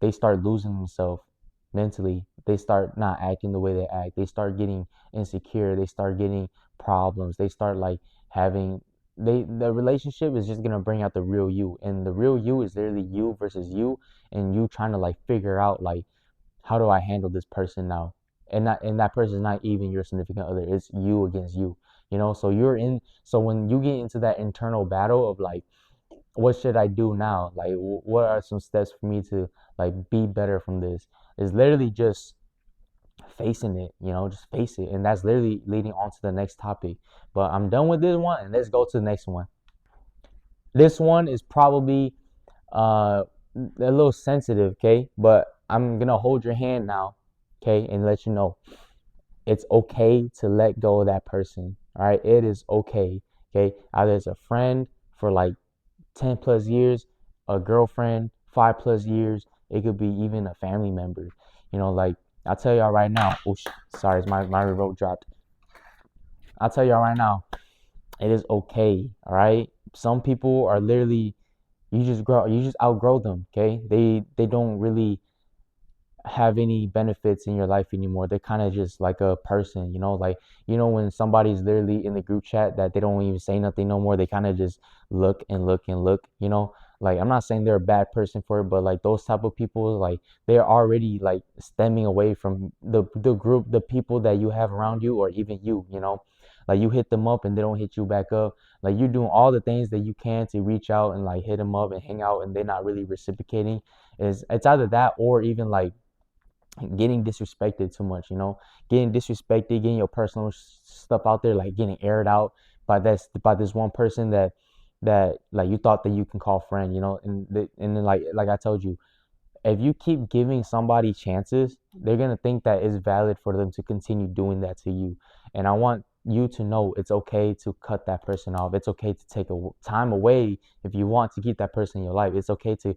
they start losing themselves mentally. They start not acting the way they act. They start getting insecure. They start getting problems. They start like having the relationship is just gonna bring out the real you, and the real you is literally you versus you, and you trying to like figure out like how do I handle this person now, and that person is not even your significant other. It's you against you, you know. So you're in. So when you get into that internal battle of like what should I do now? Like, what are some steps for me to like be better from this? Is literally just facing it, you know, just face it, and that's literally leading on to the next topic. But I'm done with this one, and let's go to the next one. This one is probably uh a little sensitive, okay? But I'm gonna hold your hand now, okay, and let you know it's okay to let go of that person. All right, it is okay. Okay, either it's a friend for like 10 plus years, a girlfriend, 5 plus years. It could be even a family member. You know, like I'll tell y'all right now. Oh, sorry, my remote dropped. I'll tell y'all right now, it is okay. All right. Some people are literally, you just outgrow them. Okay. They don't really have any benefits in your life anymore. They're kind of just like a person, you know, like, you know, when somebody's literally in the group chat that they don't even say nothing no more, they kind of just look and look and look, you know. Like, I'm not saying they're a bad person for it, but like those type of people, like they're already like stemming away from the group, the people that you have around you, or even you know. Like you hit them up and they don't hit you back up. Like you're doing all the things that you can to reach out and like hit them up and hang out, and they're not really reciprocating. Is it's either that or even like getting disrespected too much, you know, getting disrespected, getting your personal stuff out there, like getting aired out by this one person that like you thought that you can call friend, you know. And then like I told you, if you keep giving somebody chances, they're gonna think that it's valid for them to continue doing that to you. And I want you to know it's okay to cut that person off. It's okay to take a time away if you want to keep that person in your life. It's okay to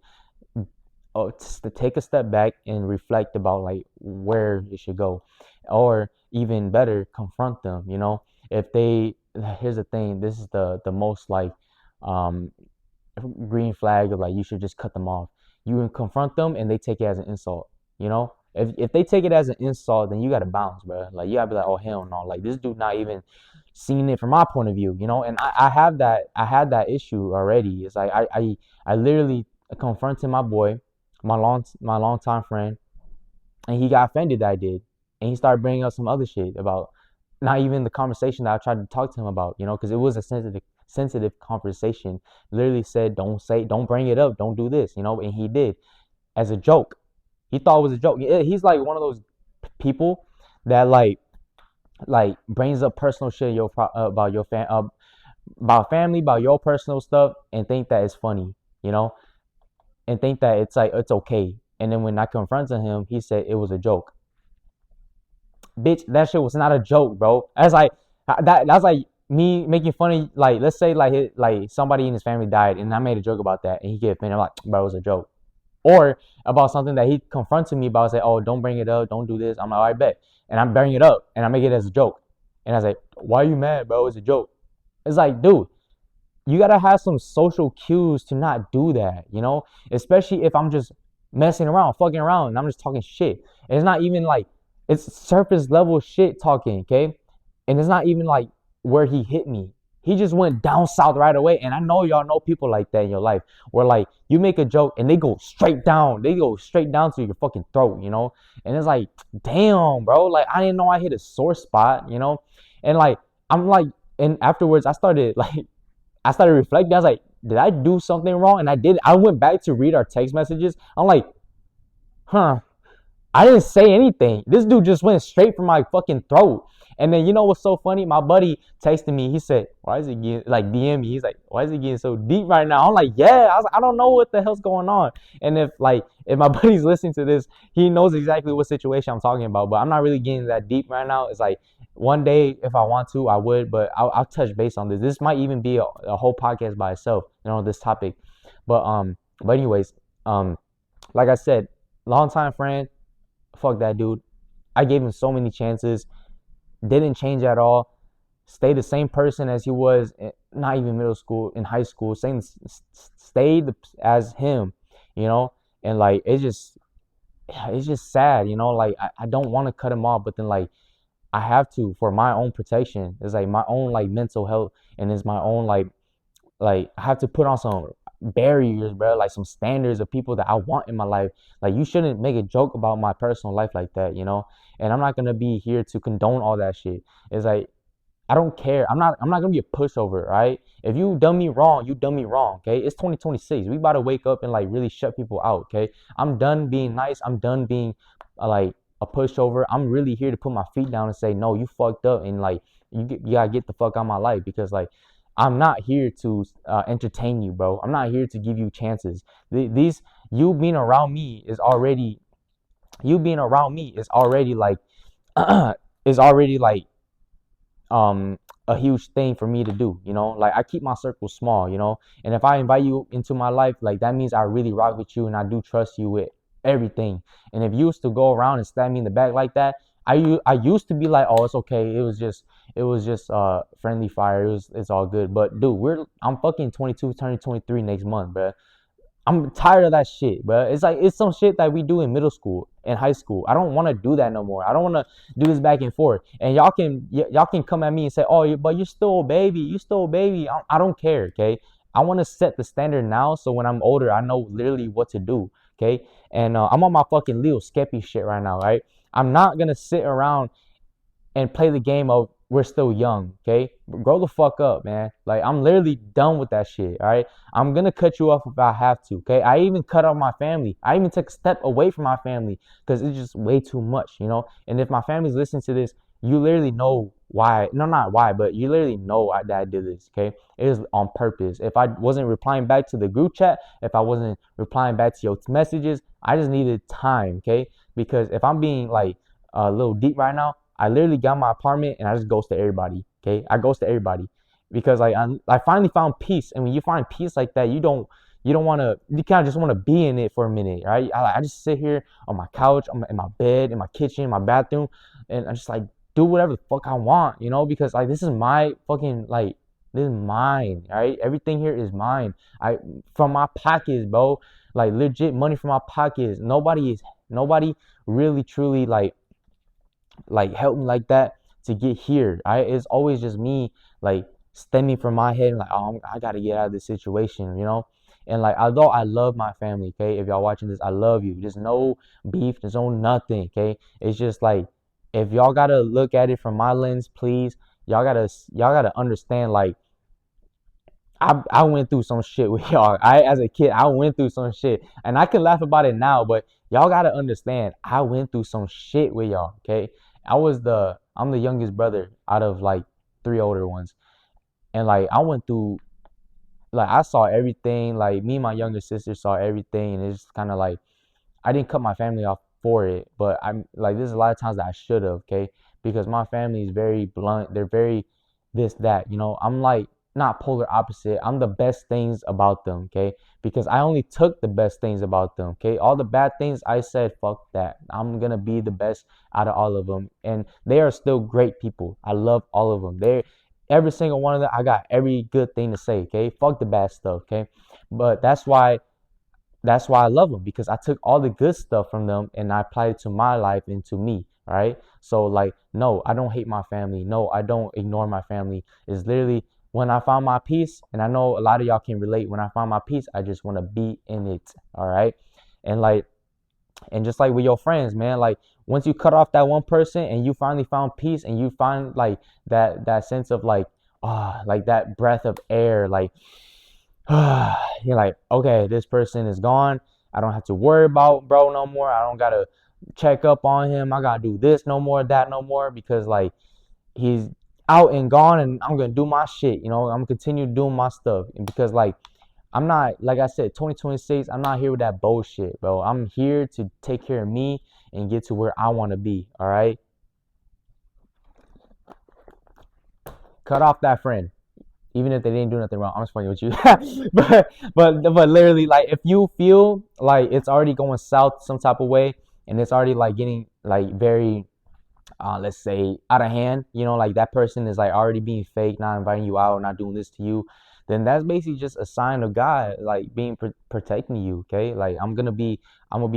to take a step back and reflect about like where it should go, or even better, confront them, you know. If they Here's the thing, this is the most like um green flag of like you should just cut them off. You can confront them and they take it as an insult, you know. If they take it as an insult, then you gotta bounce, bro. Like you gotta be like, oh hell no, like this dude not even seeing it from my point of view, you know. And I had that issue already. It's like I literally confronted my boy, my long time friend, and he got offended that I did, and he started bringing up some other shit about not even the conversation that I tried to talk to him about, you know, because it was a sensitive conversation. Literally said, don't bring it up, don't do this, you know, and he did as a joke. He thought it was a joke. He's like one of those people that brings up personal shit about your about family, about your personal stuff, and think that it's funny, you know, and think that it's like it's okay. And then when I confronted him, he said it was a joke. Bitch, that shit was not a joke, bro. That's like me making funny. Like, let's say like somebody in his family died, and I made a joke about that, and he get offended. I'm like, bro, it was a joke. Or about something that he confronted me about, say, oh, don't bring it up, don't do this. I'm like, all right, bet. And I'm bringing it up, and I make it as a joke. And I say, why are you mad, bro? It's a joke. It's like, dude, you gotta have some social cues to not do that, you know? Especially if I'm just messing around, fucking around, and I'm just talking shit. And it's not even like it's surface level shit talking, okay? And it's not even like where he hit me. He just went down south right away. And I know y'all know people like that in your life where like you make a joke and they go straight down. They go straight down to your fucking throat, you know? And it's like, damn, bro. Like I didn't know I hit a sore spot, you know? And like I'm like, and afterwards I started reflecting. I was like, did I do something wrong? And I did. I went back to read our text messages. I'm like, huh, I didn't say anything. This dude just went straight for my fucking throat. And then you know what's so funny? My buddy texted me. He said, "Why is he getting like DM me?" He's like, "Why is he getting so deep right now?" I'm like, "Yeah." I was like, I don't know what the hell's going on. And if my buddy's listening to this, he knows exactly what situation I'm talking about. But I'm not really getting that deep right now. It's like one day if I want to, I would. But I'll touch base on this. This might even be a whole podcast by itself. You know, this topic. But anyways, like I said, longtime friend. Fuck that dude. I gave him so many chances. Didn't change at all. Stayed the same person as he was, not even middle school, in high school. Same, stayed as him, you know. And like it's just sad, you know. Like I don't want to cut him off, but then like I have to for my own protection. It's like my own like mental health, and it's my own like I have to put on some barriers, bro, like some standards of people that I want in my life. Like you shouldn't make a joke about my personal life like that, you know? And I'm not gonna be here to condone all that shit. It's like I don't care. I'm not gonna be a pushover, right? If you done me wrong, you done me wrong. Okay. It's 2026. We about to wake up and like really shut people out. Okay. I'm done being nice. I'm done being like a pushover. I'm really here to put my feet down and say, no, you fucked up and like you gotta get the fuck out of my life because like I'm not here to entertain you, bro. I'm not here to give you chances. These you being around me is already you being around me is already like is already like a huge thing for me to do, you know. Like I keep my circle small, you know. And if I invite you into my life, like that means I really rock with you and I do trust you with everything. And if you used to go around and stab me in the back like that, I used to be like, oh, it's okay, it was just friendly fire, it's all good. But dude, I'm fucking 22 turning 23 next month, bro. I'm tired of that shit, bro. It's like it's some shit that we do in middle school and high school. I don't want to do that no more. I don't want to do this back and forth. And y'all can come at me and say, "Oh, but you're still a baby. You still a baby." I don't care, okay? I want to set the standard now, so when I'm older, I know literally what to do, okay? And I'm on my fucking Leo Skeppy shit right now, right? I'm not gonna sit around and play the game of we're still young, okay? Grow the fuck up, man. Like I'm literally done with that shit, all right? I'm gonna cut you off if I have to, okay? I even cut off my family. I even took a step away from my family because it's just way too much, you know? And if my family's listening to this, you literally know why. No, not why, but you literally know that I did this, okay? It is on purpose. If I wasn't replying back to the group chat, if I wasn't replying back to your messages, I just needed time, okay? Because if I'm being like a little deep right now, I literally got my apartment and I just ghosted everybody. Okay, I ghosted everybody because like I finally found peace. And when you find peace like that, you don't want to. You kind of just want to be in it for a minute, right? I just sit here on my couch, in my bed, in my kitchen, in my bathroom, and I just like do whatever the fuck I want, you know? Because like this is my fucking like this is mine, right? Everything here is mine. I from my pockets, bro. Like legit money from my pockets. Nobody really truly like help me like that to get here. It's always just me like stemming from my head like, oh, I gotta get out of this situation, you know. And like although I love my family, okay, if y'all watching this, I love you. There's no beef, there's no nothing, okay. It's just like if y'all gotta look at it from my lens, please, y'all gotta understand like I went through some shit with y'all. As a kid, I went through some shit, and I can laugh about it now, but y'all gotta understand, I went through some shit with y'all. Okay, I'm the youngest brother out of like three older ones, and like I went through, like I saw everything. Like me and my younger sister saw everything, and it's kind of like I didn't cut my family off for it, but I'm like there's a lot of times that I should have, okay? Because my family is very blunt. They're very this that, you know. I'm like not polar opposite. I'm the best things about them, okay? Because I only took the best things about them, okay? All the bad things I said, fuck that. I'm gonna be the best out of all of them, and they are still great people. I love all of them. every single one of them, I got every good thing to say. Okay, fuck the bad stuff. Okay, but that's why I love them, because I took all the good stuff from them and I applied it to my life and to me. All right. So like, no, I don't hate my family. No, I don't ignore my family. It's literally when I found my peace, and I know a lot of y'all can relate. When I found my peace, I just want to be in it. All right. And like, and just like with your friends, man, like once you cut off that one person and you finally found peace and you find like that sense of like, like that breath of air, like you're like, okay, this person is gone. I don't have to worry about bro no more. I don't gotta check up on him. I gotta do this no more, that no more, because like he's out and gone, and I'm gonna do my shit. I'm gonna continue doing my stuff, and because like I'm not, like I said, 2026. I'm not here with that bullshit, bro. I'm here to take care of me and get to where I want to be. All right, cut off that friend, even if they didn't do nothing wrong. I'm just fucking with you. but literally, like if you feel like it's already going south some type of way, and it's already like getting like very let's say out of hand, like that person is like already being fake, not inviting you out, not doing this to you, then that's basically just a sign of God like being protecting you. Okay, like I'm gonna be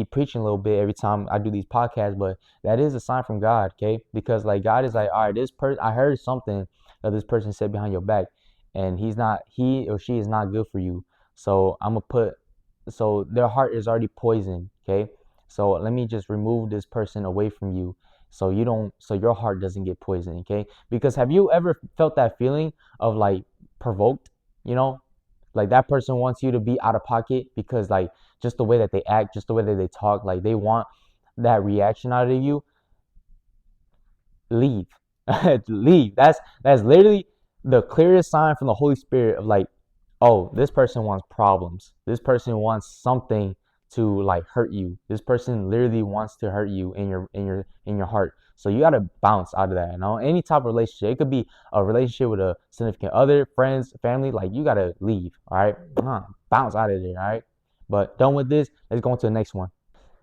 preaching a little bit every time I do these podcasts, but that is a sign from God. Okay, because like God is like, all right, this person, I heard something that this person said behind your back, and he or she is not good for you. So so their heart is already poisoned. Okay, so let me just remove this person away from you, so your heart doesn't get poisoned. Okay, because have you ever felt that feeling of like provoked, you know like that person wants you to be out of pocket, because like just the way that they act, just the way that they talk, like they want that reaction out of you. Leave. Leave. That's literally the clearest sign from the Holy Spirit of like, oh, this person wants problems. This person wants something to like hurt you. This person literally wants to hurt you in your heart. So you gotta bounce out of that. Any type of relationship. It could be a relationship with a significant other, friends, family. Like you gotta leave. All right, bounce out of there. All right. But done with this. Let's go on to the next one.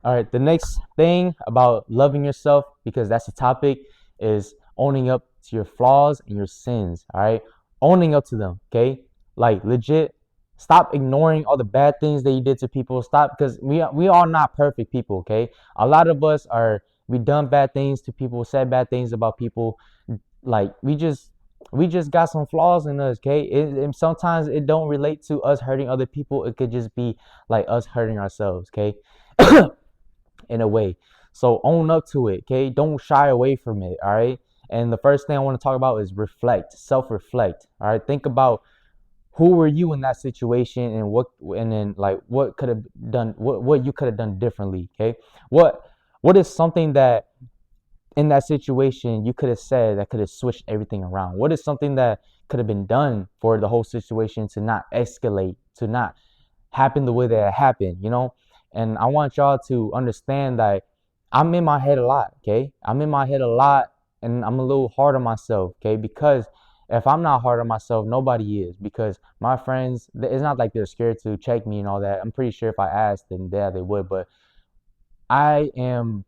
All right, the next thing about loving yourself, because that's the topic, is owning up to your flaws and your sins. All right, owning up to them. Okay, like legit. Stop ignoring all the bad things that you did to people. Stop, because we are not perfect people. Okay, a lot of us are. We done bad things to people, said bad things about people. Like we just got some flaws in us. Okay, and sometimes it don't relate to us hurting other people. It could just be like us hurting ourselves. Okay. In a way. So own up to it, okay? Don't shy away from it, all right? And the first thing I want to talk about is reflect, self-reflect, all right? Think about who were you in that situation, and then like what could have done, what you could have done differently, okay? What is something that in that situation you could have said that could have switched everything around? What is something that could have been done for the whole situation to not escalate, to not happen the way that it happened? And I want y'all to understand that I'm in my head a lot, okay? I'm in my head a lot, and I'm a little hard on myself, okay? Because if I'm not hard on myself, nobody is. Because my friends, it's not like they're scared to check me and all that. I'm pretty sure if I asked, then yeah, they would. But I am,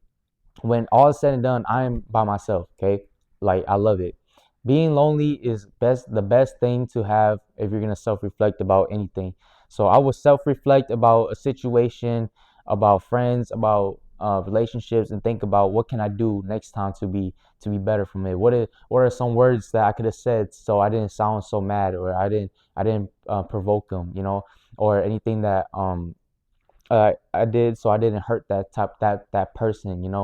when all is said and done, I am by myself, okay? Like I love it. Being lonely is the best thing to have if you're gonna self-reflect about anything. So I will self-reflect about a situation, about friends, about relationships, and think about what can I do next time to be better from it. What are some words that I could have said so I didn't sound so mad, or I didn't provoke them, or anything that I did so I didn't hurt that person.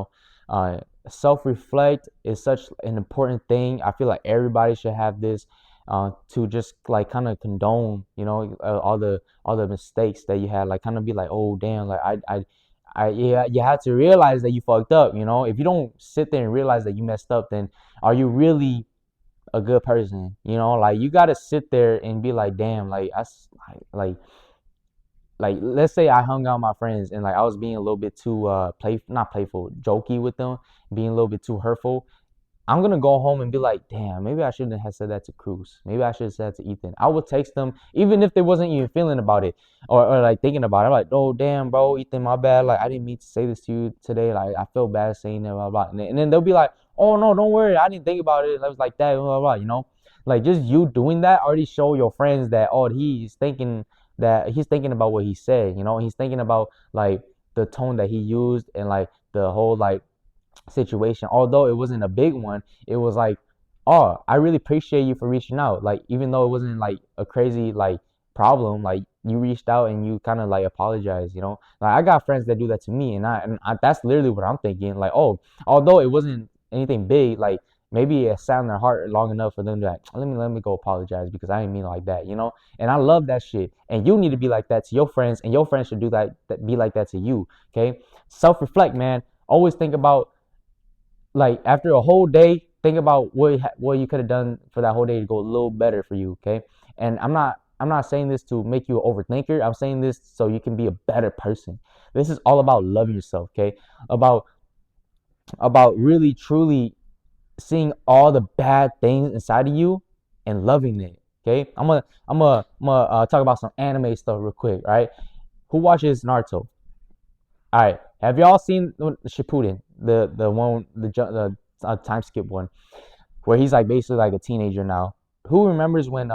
Self-reflect is such an important thing. I feel like everybody should have this, to just like kind of condone, all the mistakes that you had, like kind of be like, oh damn, like yeah, you have to realize that you fucked up. If you don't sit there and realize that you messed up, then are you really a good person? Like you got to sit there and be like, damn, like like let's say I hung out with my friends and like I was being a little bit too not playful, jokey with them, being a little bit too hurtful. I'm gonna go home and be like, damn, maybe I shouldn't have said that to Cruz. Maybe I should have said that to Ethan. I would text them even if they wasn't even feeling about it, or like thinking about it. I'm like, oh damn, bro, Ethan, my bad. Like I didn't mean to say this to you today. Like I feel bad saying that, blah blah. And then they'll be like, oh no, don't worry, I didn't think about it. I was like that, blah blah. Like just you doing that already show your friends that, oh, he's thinking about what he said, he's thinking about like the tone that he used, and like the whole like situation. Although it wasn't a big one, it was like, oh, I really appreciate you for reaching out. Like even though it wasn't like a crazy like problem, like you reached out and you kind of like apologized. Like I got friends that do that to me, and that's literally what I'm thinking. Like, oh, although it wasn't anything big, like maybe it sat in their heart long enough for them to like, let me go apologize because I didn't mean it like that. And I love that shit. And you need to be like that to your friends, and your friends should do that be like that to you. Okay, self-reflect, man. Always think about, like, after a whole day, think about what you could have done for that whole day to go a little better for you. Okay, and I'm not saying this to make you an overthinker. I'm saying this so you can be a better person. This is all about loving yourself. Okay, about really truly seeing all the bad things inside of you and loving it. Okay, I'm gonna talk about some anime stuff real quick. Right, who watches Naruto? All right, have y'all seen Shippuden, the one, the time skip one, where he's like basically like a teenager now? Who remembers when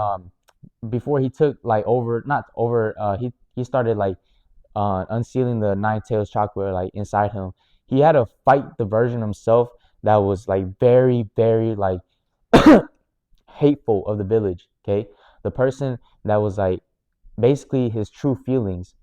before he took like over, not over, he started like unsealing the nine tails chakra like inside him. He had to fight the version of himself that was like very, very like hateful of the village. Okay, the person that was like basically his true feelings.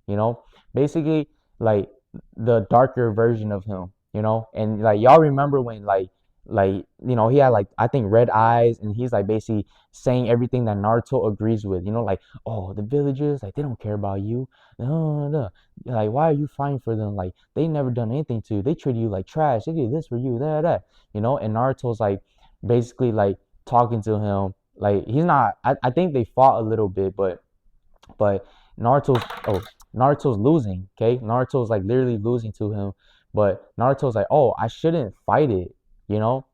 Basically like the darker version of him. And like y'all remember when he had like, I think, red eyes, and he's like basically saying everything that Naruto agrees with. Like, oh, the villagers, like, they don't care about you. No, no, no. Like, why are you fighting for them? Like, they never done anything to you. They treat you like trash. They did this for you, that. And Naruto's like basically like talking to him. Like, he's not, I think they fought a little bit, but Naruto's losing. Okay, Naruto's like literally losing to him, but Naruto's like, oh, I shouldn't fight it. You know,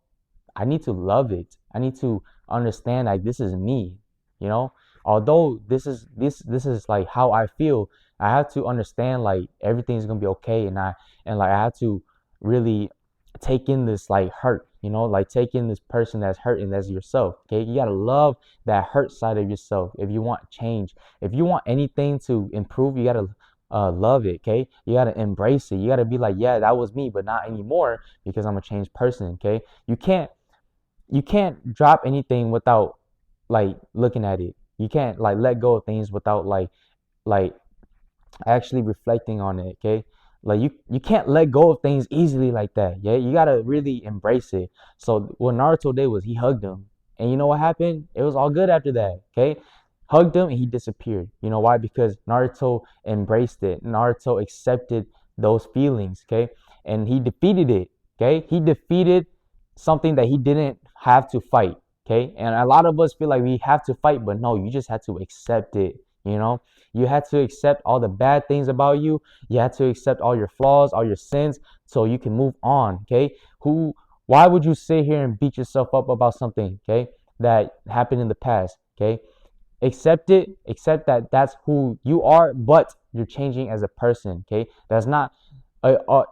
I need to love it. I need to understand like this is me. You know, although this is like how I feel, I have to understand like everything's gonna be okay, and like I have to really take in this like hurt. Like take in this person that's hurting, that's yourself. Okay, you gotta love that hurt side of yourself if you want change. If you want anything to improve, you gotta love it. Okay, you gotta embrace it. You gotta be like, yeah, that was me, but not anymore, because I'm a changed person. Okay, you can't drop anything without like looking at it. You can't like let go of things without like actually reflecting on it. Okay, like you can't let go of things easily like that. Yeah, you gotta really embrace it. So what Naruto did was he hugged him, and you know what happened? It was all good after that. Okay, hugged him and he disappeared. You know why? Because Naruto embraced it. Naruto accepted those feelings. Okay, and he defeated it. Okay, he defeated something that he didn't have to fight. Okay, and a lot of us feel like we have to fight, but no, you just have to accept it. You had to accept all the bad things about you. You had to accept all your flaws, all your sins, so you can move on. Okay, why would you sit here and beat yourself up about something, okay, that happened in the past? Okay, accept it. Accept that that's who you are, but you're changing as a person. Okay, that's not a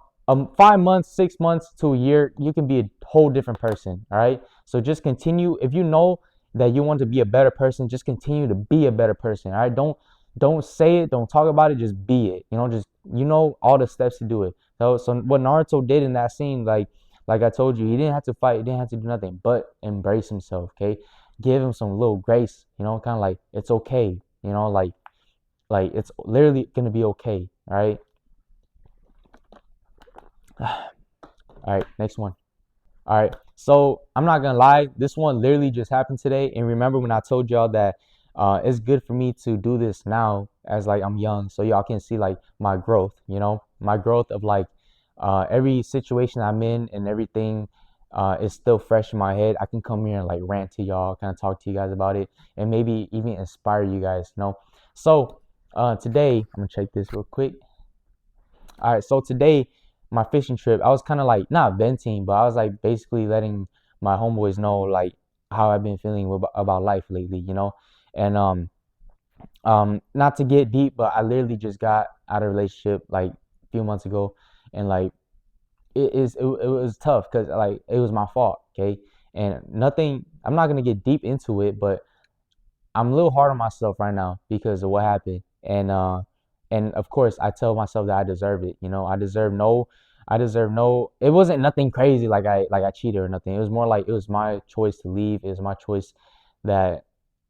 5 months, 6 months to a year, you can be a whole different person. All right, so just continue. If you know that you want to be a better person, just continue to be a better person. All right, don't say it, don't talk about it, just be it. Just all the steps to do it. So what Naruto did in that scene, like I told you, he didn't have to fight, he didn't have to do nothing but embrace himself. Okay, give him some little grace. Kind of like, it's okay. Like it's literally gonna be okay. All right. All right, next one. All right, so I'm not gonna lie, this one literally just happened today. And remember when I told y'all that it's good for me to do this now, as like I'm young, so y'all can see like my growth. My growth of like every situation I'm in and everything is still fresh in my head. I can come here and like rant to y'all, kind of talk to you guys about it, and maybe even inspire you guys. So today I'm gonna check this real quick. All right, so today, my fishing trip, I was kind of like not venting, but I was like basically letting my homeboys know like how I've been feeling about life lately. And not to get deep, but I literally just got out of a relationship like a few months ago, and like it was tough because like it was my fault. Okay, and nothing. I'm not gonna get deep into it, but I'm a little hard on myself right now because of what happened. And of course I tell myself that I deserve it. I deserve no, it wasn't nothing crazy like I cheated or nothing. It was more like it was my choice to leave. It was my choice that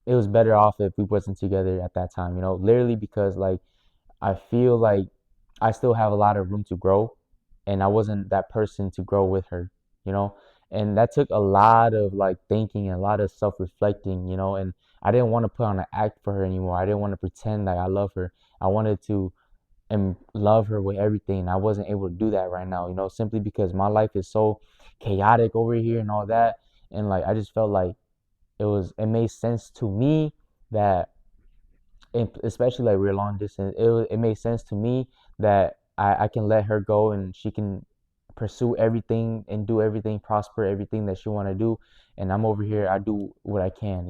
it was better off if we wasn't together at that time, literally because like I feel like I still have a lot of room to grow, and I wasn't that person to grow with her, you know. And that took a lot of like thinking and a lot of self-reflecting, and I didn't want to put on an act for her anymore. I didn't want to pretend like I love her. I wanted to and love her with everything. I wasn't able to do that right now, simply because my life is so chaotic over here and all that. And like I just felt like it made sense to me that, especially like we're long distance, it made sense to me that I can let her go and she can pursue everything and do everything, prosper everything that she want to do, and I'm over here, I do what I can,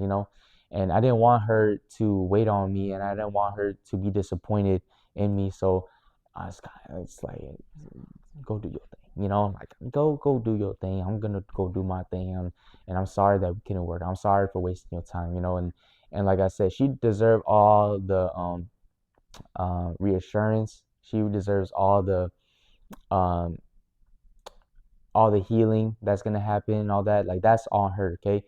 and I didn't want her to wait on me, and I didn't want her to be disappointed in me. So it's like, go do your thing, like go do your thing. I'm gonna go do my thing. And I'm sorry that we couldn't work. I'm sorry for wasting your time, and like I said, she deserved all the reassurance. She deserves um all the healing that's gonna happen and all that. Like that's on her, okay?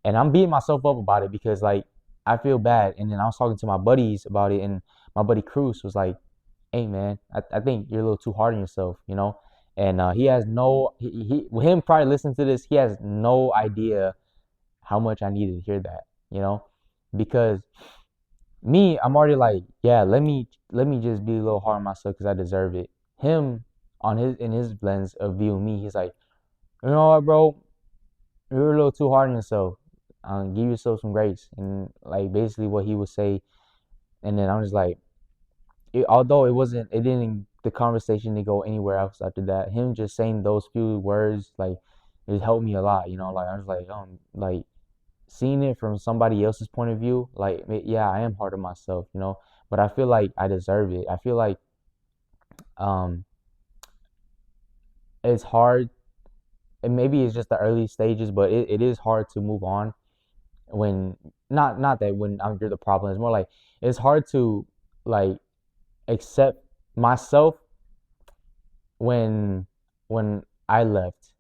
And I'm beating myself up about it because like I feel bad. And then I was talking to my buddies about it, and my buddy Cruz was like, "Hey man, I think you're a little too hard on yourself, And he has no with him probably listening to this, he has no idea how much I needed to hear that, because me, I'm already like, yeah, let me just be a little hard on myself because I deserve it. Him, in his lens of viewing me, he's like, you know what, bro, you're a little too hard on yourself. Give yourself some grace, and like basically what he would say. And then I'm just like, although it didn't, the conversation didn't go anywhere else after that. Him just saying those few words, like, it helped me a lot, Like I was like, like seeing it from somebody else's point of view, like, yeah, I am hard on myself, but I feel like I deserve it. I feel like um it's hard, and maybe it's just the early stages, but it is hard to move on when, not that when you're the problem. It's more like it's hard to like accept myself when when I left,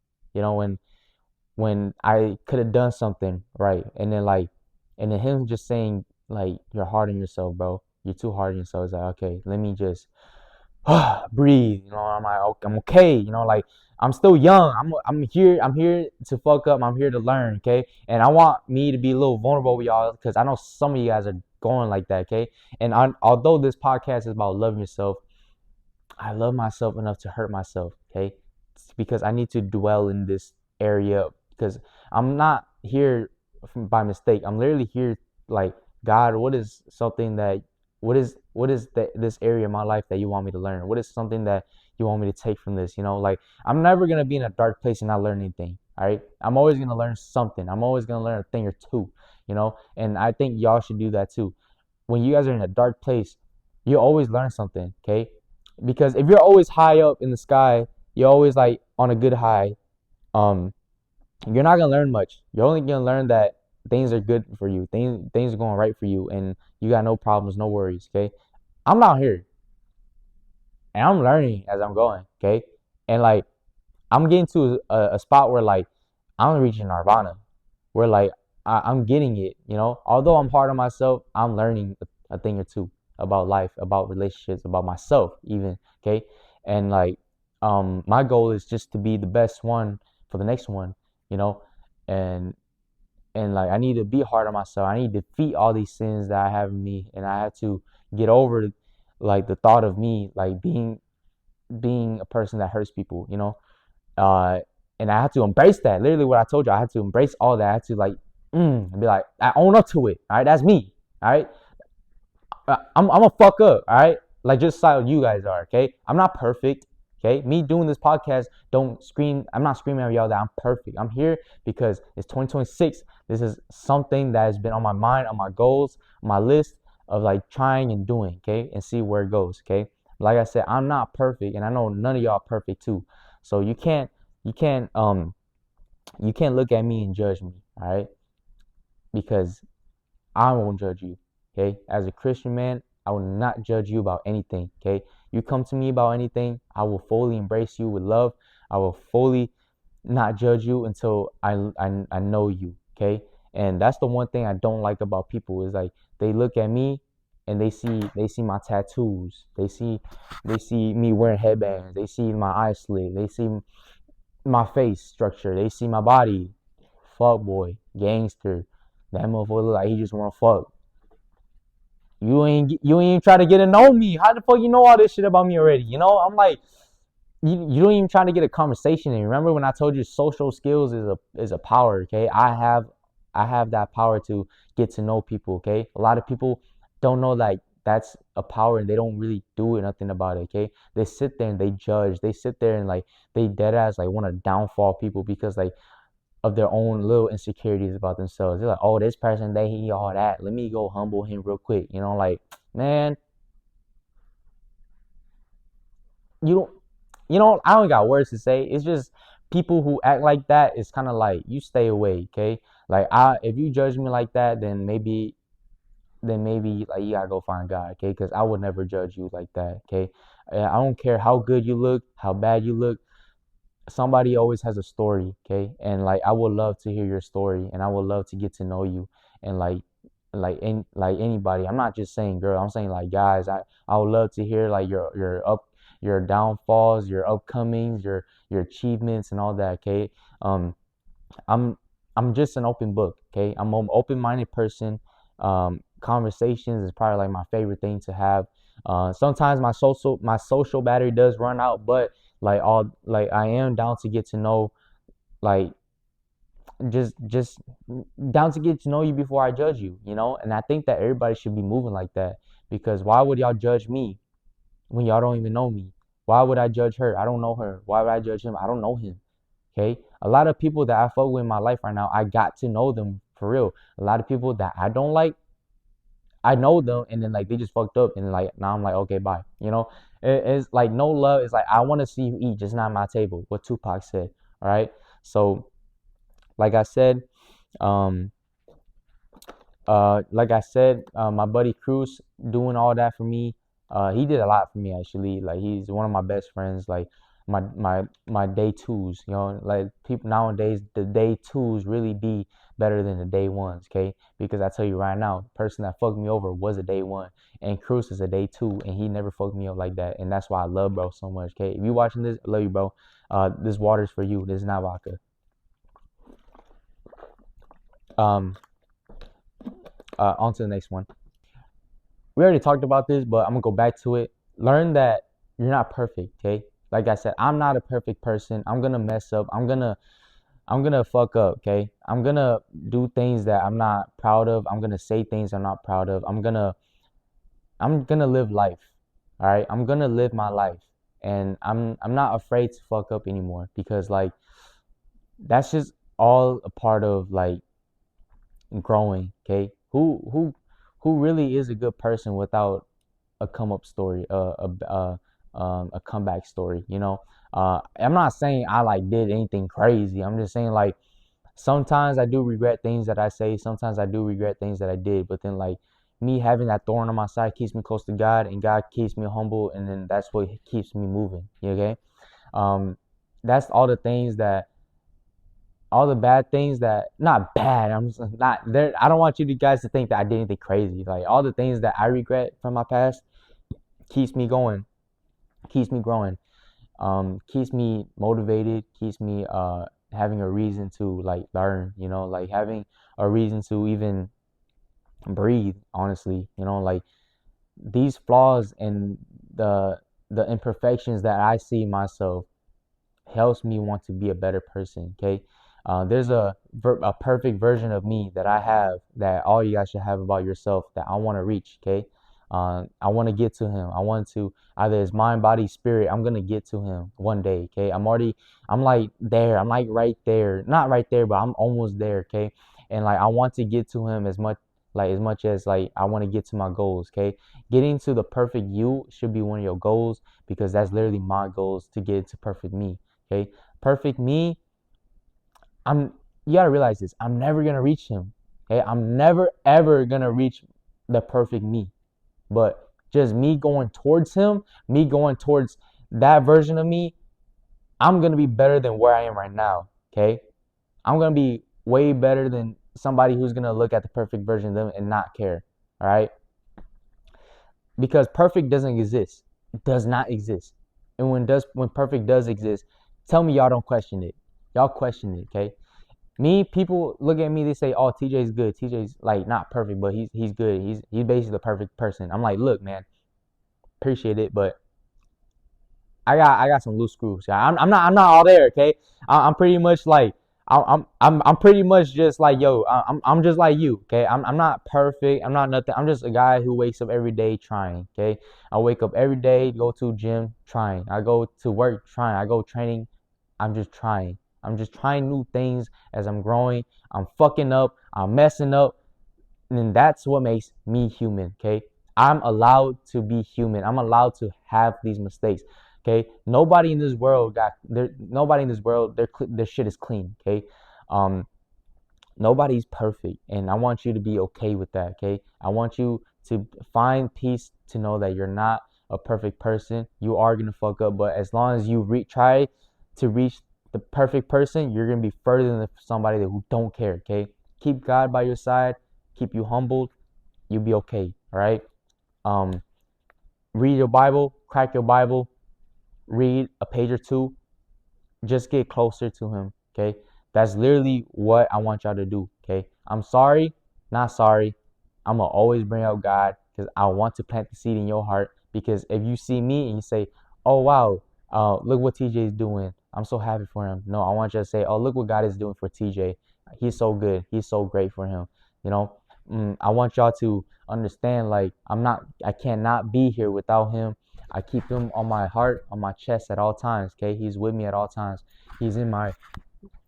when I could have done something right, and then him just saying like, you're hard on yourself, bro. You're too hard on yourself. It's like, okay, let me just breathe. I'm like, okay, I'm okay. Like I'm still young. I'm here. I'm here to fuck up. I'm here to learn. Okay, and I want me to be a little vulnerable with y'all because I know some of you guys are going like that. Okay, and although this podcast is about loving yourself, I love myself enough to hurt myself, okay? It's because I need to dwell in this area because I'm not here by mistake. I'm literally here like, God, what is something that this area of my life that you want me to learn? What is something that you want me to take from this? Like I'm never gonna be in a dark place and not learn anything. All right. I'm always gonna learn something. I'm always gonna learn a thing or two, and I think y'all should do that too. When you guys are in a dark place, you always learn something, okay? Because if you're always high up in the sky, you're always like on a good high, um you're not gonna learn much. You're only gonna learn that things are good for you, things are going right for you, and you got no problems, no worries, okay? I'm out here and I'm learning as I'm going, okay? And like I'm getting to a spot where like I'm reaching nirvana, where like I'm getting it, Although I'm hard on myself, I'm learning a thing or two about life, about relationships, about myself, even. Okay, and like my goal is just to be the best one for the next one, you know, and like I need to be hard on myself. I need to defeat all these sins that I have in me, and I have to get over like the thought of me like being a person that hurts people, uh, and I had to embrace that. Literally, what I told you, I had to embrace all that. I had to like, be like, I own up to it. All right, that's me. All right, I'm a fuck up. All right, like just like you guys are. Okay, I'm not perfect. Okay, me doing this podcast, don't scream. I'm not screaming at y'all that I'm perfect. I'm here because it's 2026. This is something that has been on my mind, on my goals, on my list of like trying and doing. Okay, and see where it goes. Okay, like I said, I'm not perfect, and I know none of y'all are perfect too. So you can't you can't look at me and judge me. All right, because I won't judge you. Okay. As a Christian man, I will not judge you about anything. Okay. You come to me about anything, I will fully embrace you with love. I will fully not judge you until I know you. Okay. And that's the one thing I don't like about people is like they look at me and they see my tattoos. They see me wearing headbands. They see my eyes slit. They see my face structure. They see my body. Fuck boy, gangster. That motherfucker look like he just wanna fuck. You ain't try to get to know me. How the fuck you know all this shit about me already? I'm like, you don't even try to get a conversation. And remember when I told you social skills is a power, okay? I have that power to get to know people, okay? A lot of people don't know like that's a power and they don't really do nothing about it, okay? They sit there and they judge. They sit there and like they dead ass like want to downfall people because like of their own little insecurities about themselves. They're like, oh, this person, he all that. Let me go humble him real quick. Like, man, you don't, I don't got words to say. It's just people who act like that. It's kind of like you stay away, okay? Like, if you judge me like that, then maybe like you gotta go find God, okay? Because I would never judge you like that, okay? I don't care how good you look, how bad you look. Somebody always has a story, okay? And like I would love to hear your story and I would love to get to know you and like anybody. I'm not just saying girl, I'm saying like guys. I would love to hear like your downfalls, your upcomings, your achievements and all that, okay? Um I'm I'm just an open book, okay? I'm an open-minded person. Conversations is probably like my favorite thing to have. Sometimes my social battery does run out, but like I am down to get to know like just down to get to know you before I judge you. And I think that everybody should be moving like that because why would y'all judge me when y'all don't even know me? Why would I judge her? I don't know her. Why would I judge him? I don't know him. Okay. A lot of people that I fuck with in my life right now, I got to know them for real. A lot of people that I don't like, I know them and then like they just fucked up and like now I'm like, okay, bye. It's like no love. It's like I want to see you eat, just not my table. What Tupac said. All right. So like I said, um, my buddy Cruz doing all that for me. He did a lot for me actually. Like he's one of my best friends. Like my day twos. Like people nowadays, the day twos really be better than the day ones. Okay, because I tell you right now, the person that fucked me over was a day one, and Cruz is a day two, and he never fucked me up like that. And that's why I love bro so much. Okay, if you watching this, I love you, bro. This water's for you. This is not vodka. Um, on to the next one. We already talked about this, but I'm gonna go back to it. Learn that you're not perfect, okay? Like I said, I'm not a perfect person. I'm gonna mess up. I'm gonna fuck up, okay? I'm gonna do things that I'm not proud of. I'm gonna say things I'm not proud of. I'm gonna live life. All right? I'm gonna live my life. And I'm not afraid to fuck up anymore because like that's just all a part of like growing, okay? Who really is a good person without a come up story, a comeback story. I'm not saying I like did anything crazy. I'm just saying like sometimes I do regret things that I say. Sometimes I do regret things that I did. But then like me having that thorn on my side keeps me close to God, and God keeps me humble, and then that's what keeps me moving. Okay, um, that's all the bad things that not bad. I'm just not there. I don't want you guys to think that I did anything crazy. Like all the things that I regret from my past keeps me going, keeps me growing, keeps me motivated, keeps me having a reason to like learn, like having a reason to even breathe, honestly, like these flaws and the the imperfections that I see myself helps me want to be a better person. Okay, there's a perfect version of me that I have that all you guys should have about yourself that I want to reach. Okay, I want to get to him. I want to either his mind, body, spirit. I'm gonna get to him one day. Okay, I'm like there. I'm like right there. Not right there, but I'm almost there. Okay, and like I want to get to him as much as like I want to get to my goals. Okay, getting to the perfect you should be one of your goals because that's literally my goals to get to perfect me. Okay, perfect me. I'm. You gotta realize this. I'm never gonna reach him. Okay, I'm never ever gonna reach the perfect me, but just me going towards him, me going towards that version of me, I'm gonna be better than where I am right now. Okay, I'm gonna be way better than somebody who's gonna look at the perfect version of them and not care. All right, because perfect doesn't exist. It does not exist. And when perfect does exist, tell me y'all don't question it. Y'all question it, okay? Me, people look at me, they say, "Oh, TJ's good. TJ's like not perfect, but he's good. He's basically the perfect person." I'm like, "Look, man, appreciate it, but I got some loose screws. Yeah, I'm not all there. Okay, I'm pretty much like I'm pretty much just like yo. I'm just like you. Okay, I'm not perfect. I'm not nothing. I'm just a guy who wakes up every day trying. Okay, I wake up every day, go to gym trying. I go to work trying. I go training. I'm just trying. I'm just trying new things as I'm growing. I'm fucking up. I'm messing up. And that's what makes me human. Okay, I'm allowed to be human. I'm allowed to have these mistakes. Okay, nobody in this world got there. Nobody in this world, their shit is clean. Okay, um, nobody's perfect, and I want you to be okay with that. Okay, I want you to find peace to know that you're not a perfect person. You are gonna fuck up, but as long as you try to reach the perfect person, you're gonna be further than somebody who don't care. Okay, keep God by your side, keep you humbled. You'll be okay. All right. Um, read your Bible, crack your Bible, read a page or two, just get closer to him. Okay, that's literally what I want y'all to do. Okay, I'm sorry, not sorry. I'm gonna always bring up God because I want to plant the seed in your heart. Because if you see me and you say, "Oh wow, look what TJ is doing. I'm so happy for him." No, I want you to say, "Oh, look what God is doing for TJ. He's so good. He's so great for him." You know, I want y'all to understand like I cannot be here without him. I keep him on my heart, on my chest at all times. Okay, he's with me at all times. He's in my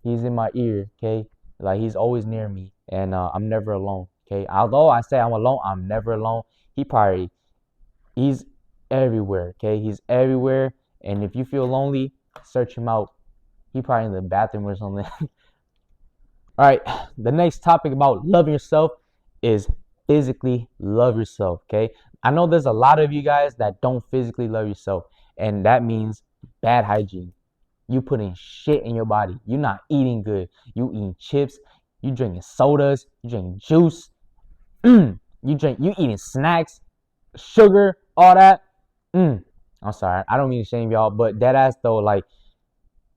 he's in my ear. Okay, like he's always near me, and I'm never alone. Okay, although I say I'm alone, I'm never alone. He's everywhere. Okay, he's everywhere. And if you feel lonely, search him out. He probably in the bathroom or something. All right, the next topic about loving yourself is physically love yourself. Okay, I know there's a lot of you guys that don't physically love yourself, and that means bad hygiene. You putting shit in your body. You're not eating good. You eating chips. You drinking sodas. You drinking juice. You eating snacks, sugar, all that. I'm sorry. I don't mean to shame y'all, but dead ass though, like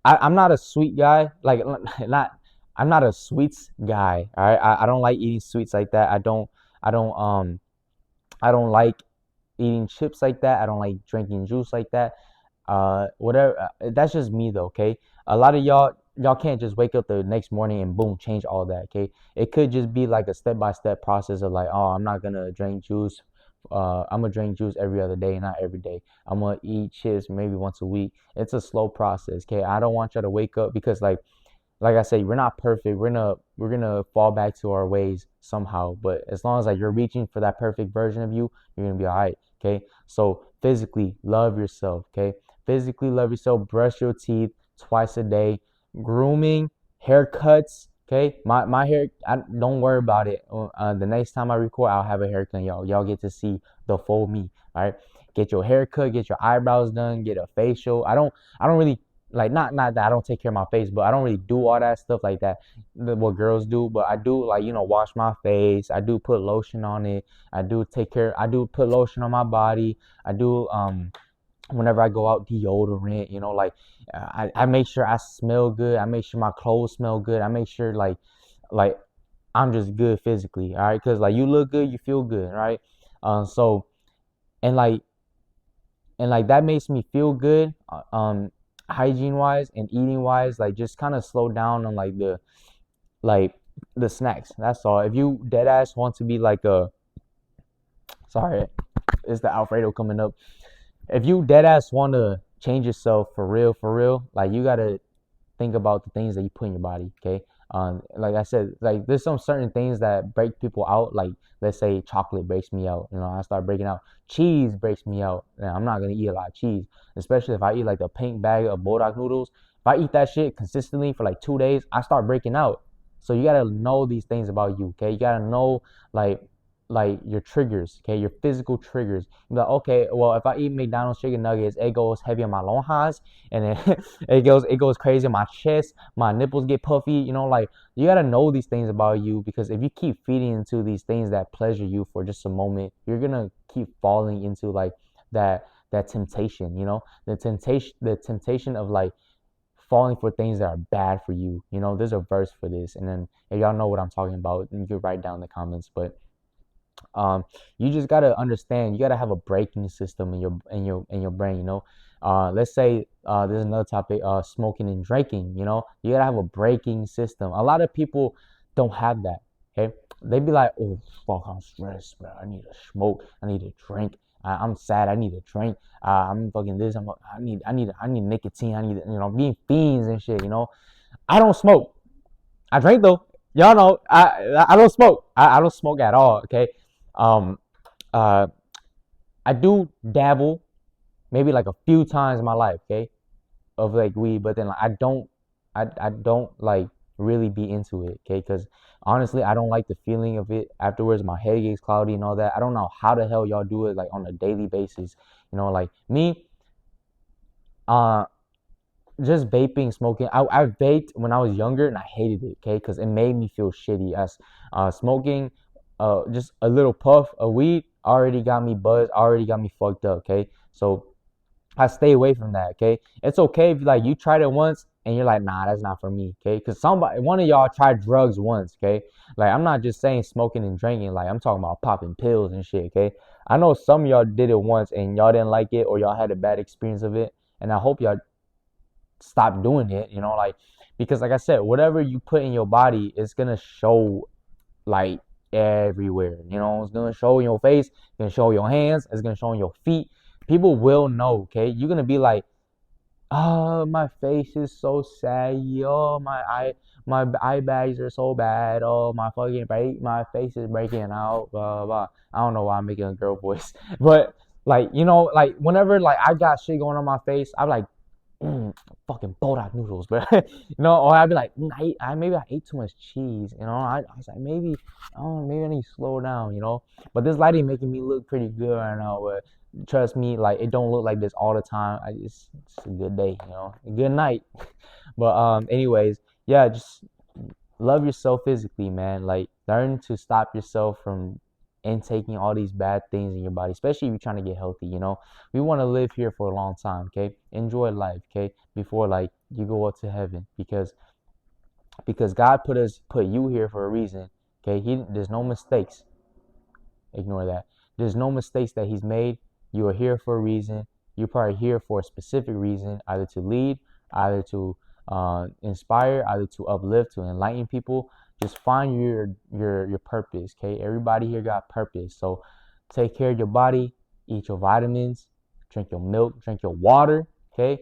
I'm not a sweet guy. Like not I'm not a sweets guy. All right. I don't like eating sweets like that. I don't I don't like eating chips like that. I don't like drinking juice like that. Whatever. That's just me though. Okay. A lot of y'all can't just wake up the next morning and boom change all that. Okay. It could just be like a step by step process of like, oh, I'm not gonna drink juice. I'm gonna drink juice every other day, not every day. I'm gonna eat chips maybe once a week. It's a slow process. Okay. I don't want y'all to wake up because like I said, we're not perfect. We're gonna fall back to our ways somehow. But as long as like you're reaching for that perfect version of you, you're gonna be all right. Okay. So physically love yourself. Okay. Physically love yourself. Brush your teeth twice a day. Grooming, haircuts. Okay. My hair. Don't worry about it. The next time I record, I'll have a haircut. Y'all get to see the full me. All right. Get your haircut. Get your eyebrows done. Get a facial. I don't really like not that I don't take care of my face, but I don't really do all that stuff like that, what girls do. But I do like wash my face. I do put lotion on it. I do put lotion on my body. I do whenever I go out deodorant. Like I make sure I smell good. I make sure my clothes smell good. I make sure like I'm just good physically. All right, because like you look good, you feel good. Right. So and like that makes me feel good. Hygiene wise and eating wise, like just kind of slow down on like the snacks. That's all. If you dead ass want to be like a sorry, it's the Alfredo coming up. If you dead ass want to change yourself for real, like you gotta think about the things that you put in your body. Okay. Like I said, like there's some certain things that break people out. Like let's say chocolate breaks me out. I start breaking out. Cheese breaks me out. Now, I'm not gonna eat a lot of cheese, especially if I eat like a pink bag of bulldog noodles. If I eat that shit consistently for like 2 days, I start breaking out. So you gotta know these things about you, okay? You gotta know like your triggers, okay? Your physical triggers. You're like, okay, well, if I eat McDonald's chicken nuggets, it goes heavy on my longhas, and then it goes crazy on my chest. My nipples get puffy. Like you gotta know these things about you, because if you keep feeding into these things that pleasure you for just a moment, you're gonna keep falling into like that temptation. The temptation of like falling for things that are bad for you. There's a verse for this, and then if y'all know what I'm talking about, you can write down in the comments. But um, you just gotta understand. You gotta have a braking system in your brain. Let's say there's another topic. Smoking and drinking. You gotta have a braking system. A lot of people don't have that. Okay, they be like, oh fuck, I'm stressed, bro. I need to smoke. I need to drink. I'm sad. I need to drink. I'm fucking this. I need nicotine. I need being fiends and shit. I don't smoke. I drink though. Y'all know I don't smoke. I don't smoke at all. Okay. Um. Uh. I do dabble maybe like a few times in my life. Okay. Of like weed, but then like, I don't like really be into it. Okay. Because honestly, I don't like the feeling of it afterwards. My head gets cloudy and all that. I don't know how the hell y'all do it like on a daily basis. Like me. Uh. Just vaping, smoking. I vaped when I was younger and I hated it, okay, because it made me feel shitty. As smoking, just a little puff of weed already got me buzzed, already got me fucked up, okay. So I stay away from that, okay. It's okay if like you tried it once and you're like, nah, that's not for me, okay, because one of y'all tried drugs once, okay. Like I'm not just saying smoking and drinking, like I'm talking about popping pills and shit, okay. I know some of y'all did it once and y'all didn't like it or y'all had a bad experience of it, and I hope y'all stop doing it, like because like I said, whatever you put in your body is gonna show like everywhere. It's gonna show in your face, it's gonna show your hands, it's gonna show in your feet. People will know, okay? You're gonna be like, oh, my face is so sad, yo, my eye bags are so bad, oh my face is breaking out, blah blah blah. I don't know why I'm making a girl voice, but like like whenever like I got shit going on my face, I'm like, mm, fucking bulldog noodles, but or I'd be like, maybe I ate too much cheese, I was like, maybe I need to slow down, but this lighting making me look pretty good right now, but trust me, like it don't look like this all the time. It's a good day, a good night. But anyways, yeah, just love yourself physically, man. Like learn to stop yourself from intaking all these bad things in your body, especially if you're trying to get healthy. We want to live here for a long time, okay? Enjoy life, okay? Before like you go up to heaven, because God put you here for a reason, okay? There's no mistakes. Ignore that. There's no mistakes that he's made. You are here for a reason. You're probably here for a specific reason, either to lead, either to inspire, either to uplift, to enlighten people. Just find your purpose. Okay, everybody here got purpose. So take care of your body. Eat your vitamins. Drink your milk. Drink your water. Okay.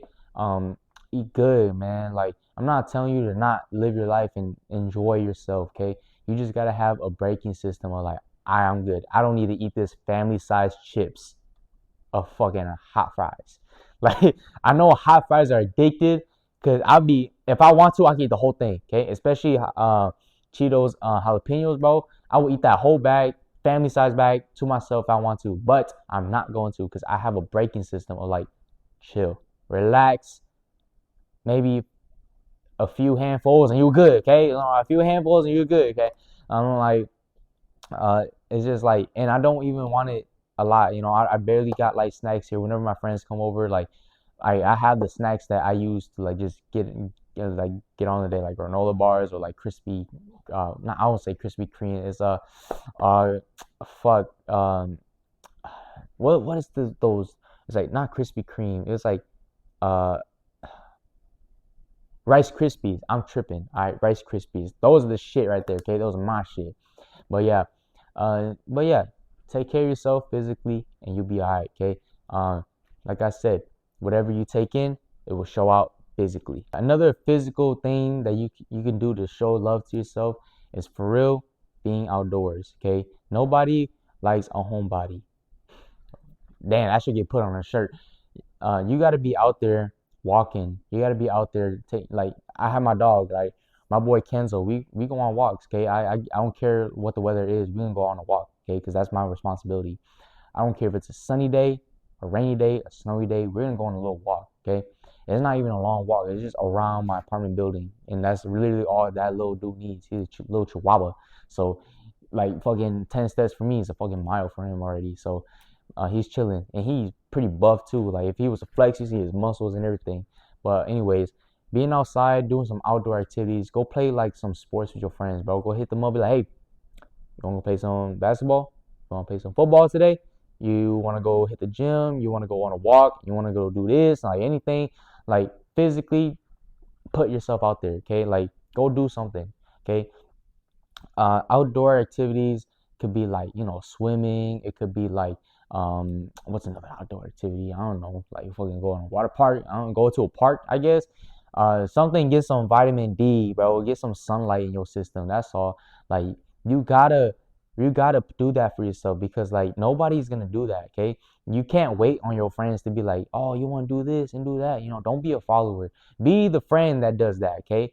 Eat good, man. Like I'm not telling you to not live your life and enjoy yourself. Okay. You just gotta have a braking system of like, I'm good. I don't need to eat this family-sized chips of fucking hot fries. Like I know hot fries are addicted, because if I want to, I can eat the whole thing. Okay, especially Cheetos, jalapenos, bro. I will eat that whole bag, family-sized bag, to myself if I want to. But I'm not going to, because I have a braking system of like, chill, relax, maybe a few handfuls and you're good. Okay, a few handfuls and you're good. Okay, I'm like it's just like, and I don't even want it a lot. I barely got like snacks here. Whenever my friends come over, like I have the snacks that I use to like just get on the day, like granola bars or like crispy. Not, I won't say Krispy Kreme. It's uh, fuck. What is those? It's like not Krispy Kreme. It's like uh Rice Krispies. I'm tripping. All right, Rice Krispies. Those are the shit right there. Okay, those are my shit. But yeah, take care of yourself physically, and you'll be all right. Okay. Like I said, whatever you take in, it will show out physically. Another physical thing that you can do to show love to yourself is, for real, being outdoors. Okay. Nobody likes a homebody. Damn, I should get put on a shirt. You got to be out there walking. You got to be out there. Like I have my dog. Like my boy Kenzo, we go on walks, okay? I don't care what the weather is. We can go on a walk, okay? Because that's my responsibility. I don't care if it's a sunny day, a rainy day, a snowy day. We're gonna go on a little walk, okay? And it's not even a long walk. It's just around my apartment building, and that's literally all that little dude needs. He's a little chihuahua, so like fucking 10 steps for me is a fucking mile for him already. So he's chilling, and he's pretty buff too. Like if he was a flex, you see his muscles and everything. But anyways, being outside, doing some outdoor activities, go play like some sports with your friends, bro. Go hit them up, be like, hey, you wanna play some basketball? You wanna play some football today? You wanna go hit the gym? You wanna go on a walk? You wanna go do this? Like anything, like physically put yourself out there, okay? Like go do something, okay? Outdoor activities could be like swimming. It could be like what's another outdoor activity? I don't know, like fucking go on a water park. I don't go to a park, I guess. Something, get some vitamin D, bro. Get some sunlight in your system. That's all. Like you gotta you gotta do that for yourself, because like nobody's gonna do that. Okay, you can't wait on your friends to be like, oh, you want to do this and do that. Don't be a follower. Be the friend that does that. Okay,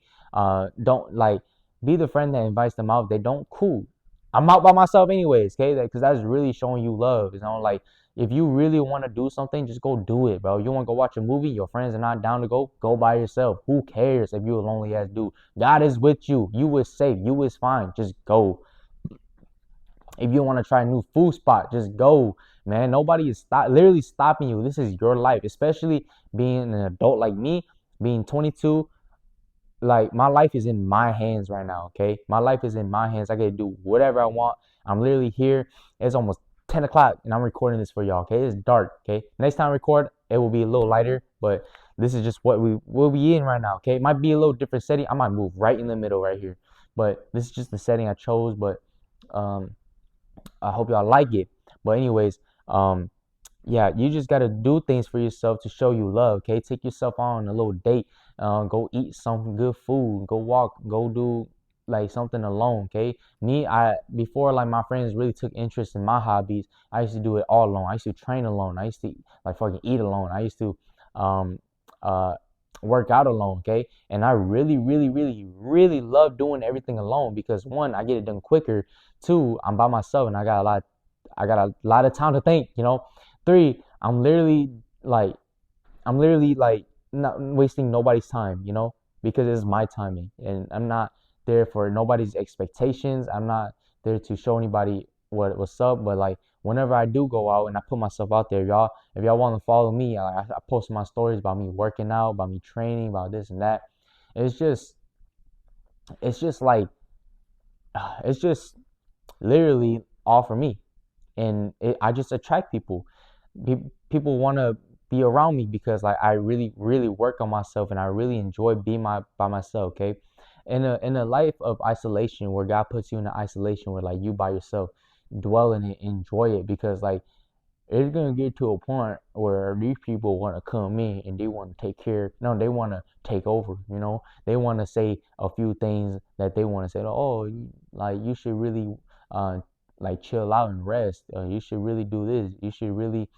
don't like be the friend that invites them out. They don't, cool. I'm out by myself anyways, okay? Because that's really showing you love. Like if you really want to do something, just go do it, bro. You want to go watch a movie, your friends are not down to go by yourself. Who cares if you're a lonely ass dude? God is with you. You is safe. You is fine. Just go. If you want to try a new food spot, just go, man. Nobody is literally stopping you. This is your life, especially being an adult like me, being 22. Like my life is in my hands right now, okay? My life is in my hands. I can do whatever I want. I'm literally here. It's almost 10 o'clock and I'm recording this for y'all, okay? It's dark, okay? Next time I record, it will be a little lighter, but this is just what we will be in right now, okay? It might be a little different setting. I might move right in the middle right here, but this is just the setting I chose. But um I hope y'all like it. But anyways, yeah, you just gotta do things for yourself to show you love. Okay, take yourself on a little date. Go eat some good food. Go walk. Go do like something alone. Okay, me, I before like my friends really took interest in my hobbies. I used to do it all alone. I used to train alone. I used to like fucking eat alone. I used to um uh work out alone. Okay, and I really, really, really, really love doing everything alone, because one, I get it done quicker. Two, I'm by myself and I got a lot of time to think. Three, I'm literally like not wasting nobody's time, because it's my timing, and I'm not there for nobody's expectations. I'm not there to show anybody what's up. But like whenever I do go out and I put myself out there, y'all, if y'all want to follow me, I post my stories about me working out, about me training, about this and that. It's just it's just like it's just literally all for me, and I just attract people. People want to be around me because like I really, really work on myself, and I really enjoy being by myself. Okay, in a life of isolation, where God puts you in an isolation where like you by yourself, dwell in it, enjoy it, because like it's gonna get to a point where these people want to come in and they want to take care. No, they want to take over. They want to say a few things that they want to say. Oh, like you should really, uh, like chill out and rest. You should really do this. You should really,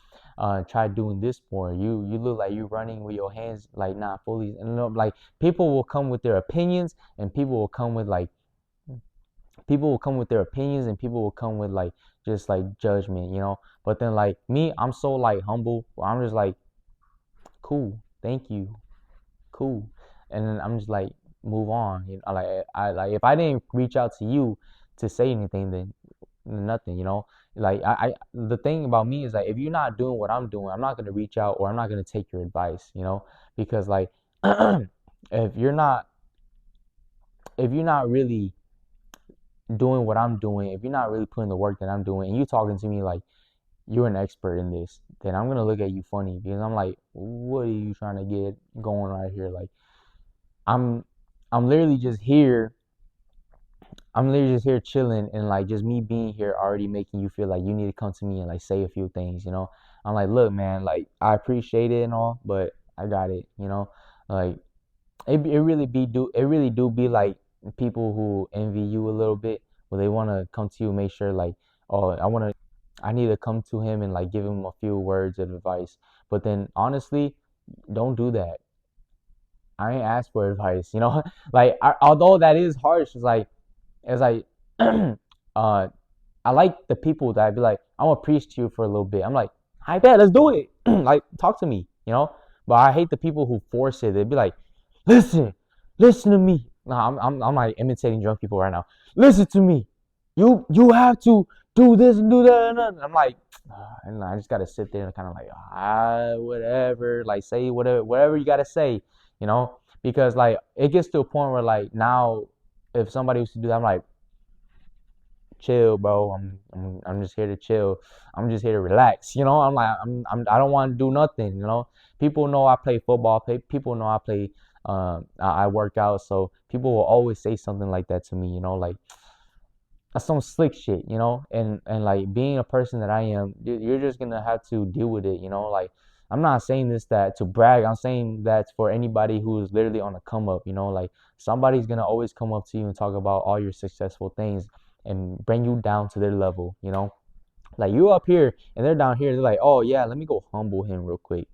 try doing this more. You look like you're running with your hands like not fully. And like people will come with their opinions, and people will come with their opinions, and people will come with like just like judgment. But then like me, I'm so like humble, I'm just like, cool, thank you, cool. And then I'm just like, move on. Like I like if I didn't reach out to you to say anything, then nothing. Like the thing about me is like, if you're not doing what I'm doing, I'm not going to reach out, or I'm not going to take your advice. Because like if you're not if you're not really doing what I'm doing, if you're not really putting the work that I'm doing, and you talking to me like you're an expert in this, then I'm gonna look at you funny, because I'm like, what are you trying to get going right here? Like I'm I'm literally just here. I'm literally just here chilling, and like just me being here already making you feel like you need to come to me and like say a few things. I'm like, look, man, like I appreciate it and all, but I got it. Like it really do be like people who envy you a little bit, where they want to come to you and make sure like, oh, I need to come to him and like give him a few words of advice. But then honestly, don't do that. I ain't asked for advice, you know. Like although that is harsh, it's like uh I like the people that be like, I'm gonna preach to you for a little bit. I'm like, I bet, let's do it. Like, talk to me, you know. But I hate the people who force it. They'd be like, listen, listen to me. No, I'm like imitating drunk people right now. Listen to me. You have to do this and do that. And I'm like, and I just gotta sit there and kind of like, whatever. Like, say whatever you gotta say, you know. Because like it gets to a point where like now, if somebody was to do that, I'm like, chill, bro. I'm just here to chill. I'm just here to relax. You know, I'm like I don't want to do nothing. You know, people know I play football. People know I play. I work out. So people will always say something like that to me. You know, like that's some slick shit. You know, and like being a person that I am, you're just gonna have to deal with it. You know, like I'm not saying this that to brag. I'm saying that for anybody who's literally on a come up. You know, like somebody's gonna always come up to you and talk about all your successful things and bring you down to their level, you know? Like you up here and they're down here, they're like, oh yeah, let me go humble him real quick.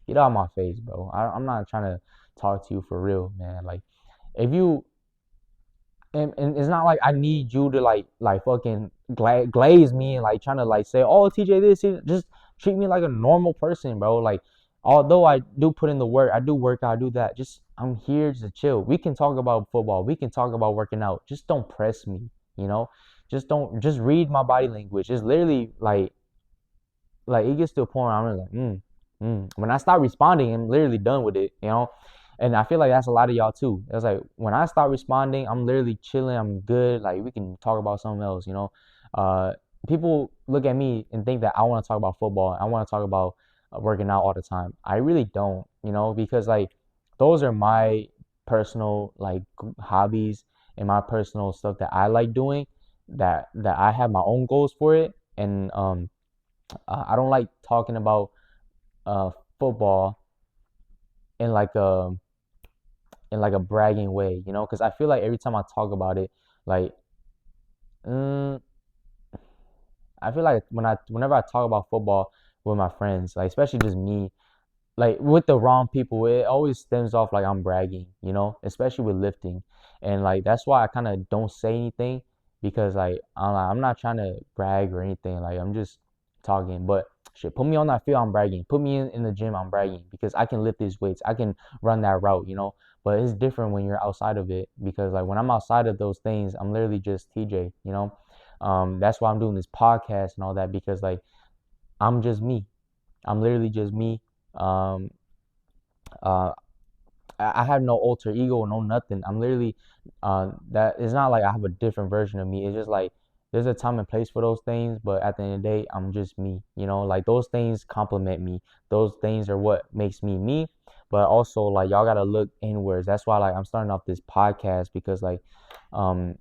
Get out of my face, bro. I'm not trying to talk to you for real, man. Like if you and it's not like I need you to like fucking glaze me and like trying to like say, oh TJ this, just treat me like a normal person, bro. Like although I do put in the work, I do work out, I do that. Just I'm here to chill. We can talk about football. We can talk about working out. Just don't press me, you know. Just read my body language. It's literally like it gets to a point where I'm like, When I stop responding, I'm literally done with it, you know. And I feel like that's a lot of y'all too. It's like when I stop responding, I'm literally chilling. I'm good. Like we can talk about something else, you know. Uh, People look at me and think that I want to talk about football. I want to talk about working out all the time. I really don't, you know, because like those are my personal like hobbies and my personal stuff that I like doing. That I have my own goals for it, and I don't like talking about uh football in like a bragging way, you know, because I feel like every time I talk about it, like mm, I feel like whenever I talk about football with my friends, like especially just me, like with the wrong people, it always stems off like I'm bragging, you know, especially with lifting, and like that's why I kind of don't say anything because like I'm not trying to brag or anything, like I'm just talking. But shit, put me on that field, I'm bragging. Put me in the gym, I'm bragging because I can lift these weights, I can run that route, you know. But it's different when you're outside of it because like when I'm outside of those things, I'm literally just TJ, you know. That's why I'm doing this podcast and all that because like I'm just me. I'm literally just me. Um, uh, I have no alter ego, no nothing. I'm literally that it's not like I have a different version of me. It's just like there's a time and place for those things, but at the end of the day, I'm just me. You know, like those things complement me. Those things are what makes me me. But also like y'all gotta look inwards. That's why like I'm starting off this podcast because like um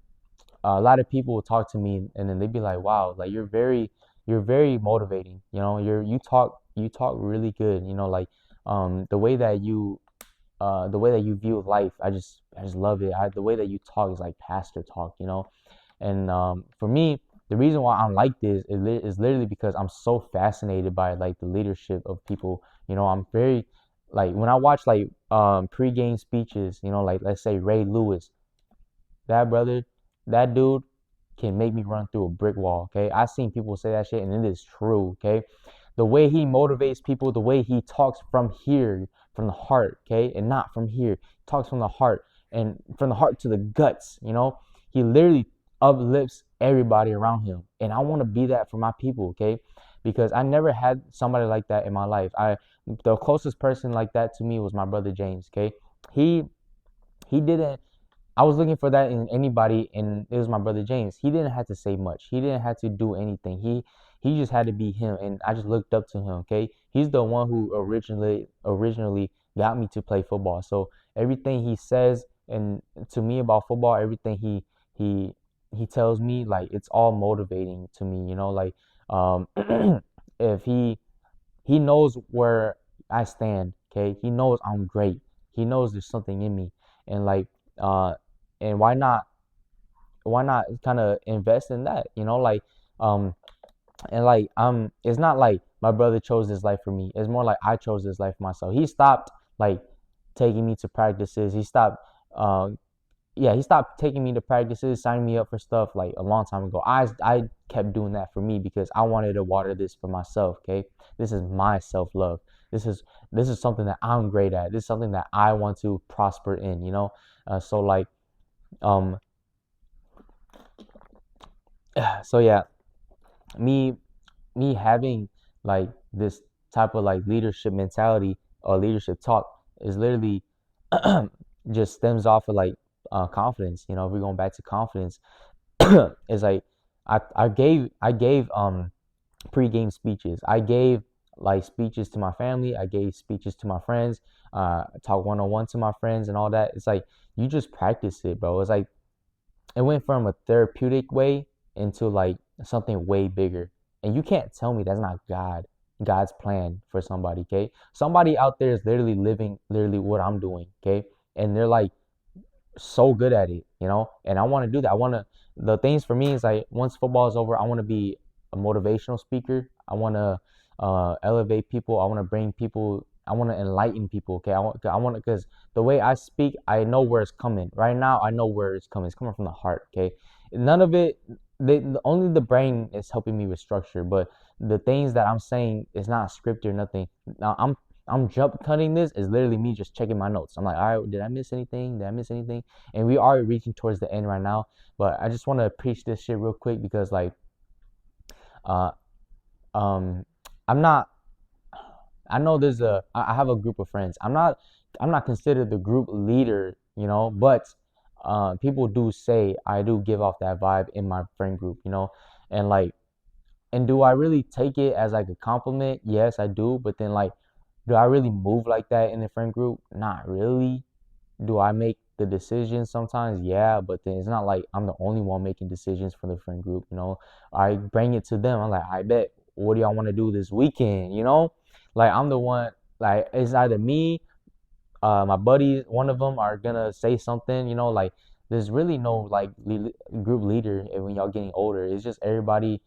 a lot of people will talk to me and then they'd be like, wow, like you're very motivating. You know, you talk really good. You know, like the way that you view life, I just love it. The way that you talk is like pastor talk, you know. And for me, the reason why I'm like this is literally because I'm so fascinated by like the leadership of people. You know, I'm very like when I watch like pre-game speeches, you know, like let's say Ray Lewis, that brother, that dude can make me run through a brick wall. Okay, I've seen people say that shit, and it is true. Okay, the way he motivates people, the way he talks from here, from the heart, okay, and not from here. Talks from the heart and from the heart to the guts. You know, he literally uplifts everybody around him, and I want to be that for my people. Okay, because I never had somebody like that in my life. The closest person like that to me was my brother James. Okay, he he didn't I was looking for that in anybody, and it was my brother James. He didn't have to say much. He didn't have to do anything. He just had to be him, and I just looked up to him. Okay, he's the one who originally got me to play football. So everything he says and to me about football, everything he he tells me, like it's all motivating to me. You know, like um, if he knows where I stand. Okay, he knows I'm great. He knows there's something in me, and like uh and why not kind of invest in that, you know, like um and like it's not like my brother chose this life for me. It's more like I chose this life for myself. He stopped like taking me to practices. He stopped uh, yeah, he stopped taking me to practices, signing me up for stuff like a long time ago. I kept doing that for me because I wanted to water this for myself. Okay, this is my self love. This is something that I'm great at. This is something that I want to prosper in. So like um so yeah, me me having like this type of like leadership mentality or leadership talk is literally just stems off of like confidence. If we're going back to confidence, it's like I gave pre-game speeches. I gave like speeches to my family. I gave speeches to my friends. Talk one-on-one to my friends and all that. It's like you just practice it, bro. It's like it went from a therapeutic way into like something way bigger. And you can't tell me that's not God's plan for somebody, okay? Somebody out there is literally living literally what I'm doing, okay? And they're like so good at it. And I want to do that. The things for me is like once football is over, I want to be a motivational speaker. I want to elevate people. I want to bring people. I want to enlighten people. Okay, I want to, because the way I speak, I know where it's coming. Right now, I know where it's coming. It's coming from the heart. Okay, none of it. Only the brain is helping me with structure, but the things that I'm saying is not scripted or nothing. Now I'm jump cutting this is literally me just checking my notes. I'm like, all right, did I miss anything? Did I miss anything? And we are reaching towards the end right now, but I just want to preach this shit real quick because like, uh, um, I'm not. I know I have a group of friends. I'm not considered the group leader, but people do say I do give off that vibe in my friend group. And like, and do I really take it as like a compliment? Yes, I do. But then like, do I really move like that in the friend group? Not really. Do I make the decisions sometimes? Yeah, but then it's not like I'm the only one making decisions for the friend group. I bring it to them. I'm like, I bet, what do y'all want to do this weekend? Like I'm the one, like it's either me, my buddies, one of them are gonna say something. Like there's really no like group leader when y'all getting older. It's just everybody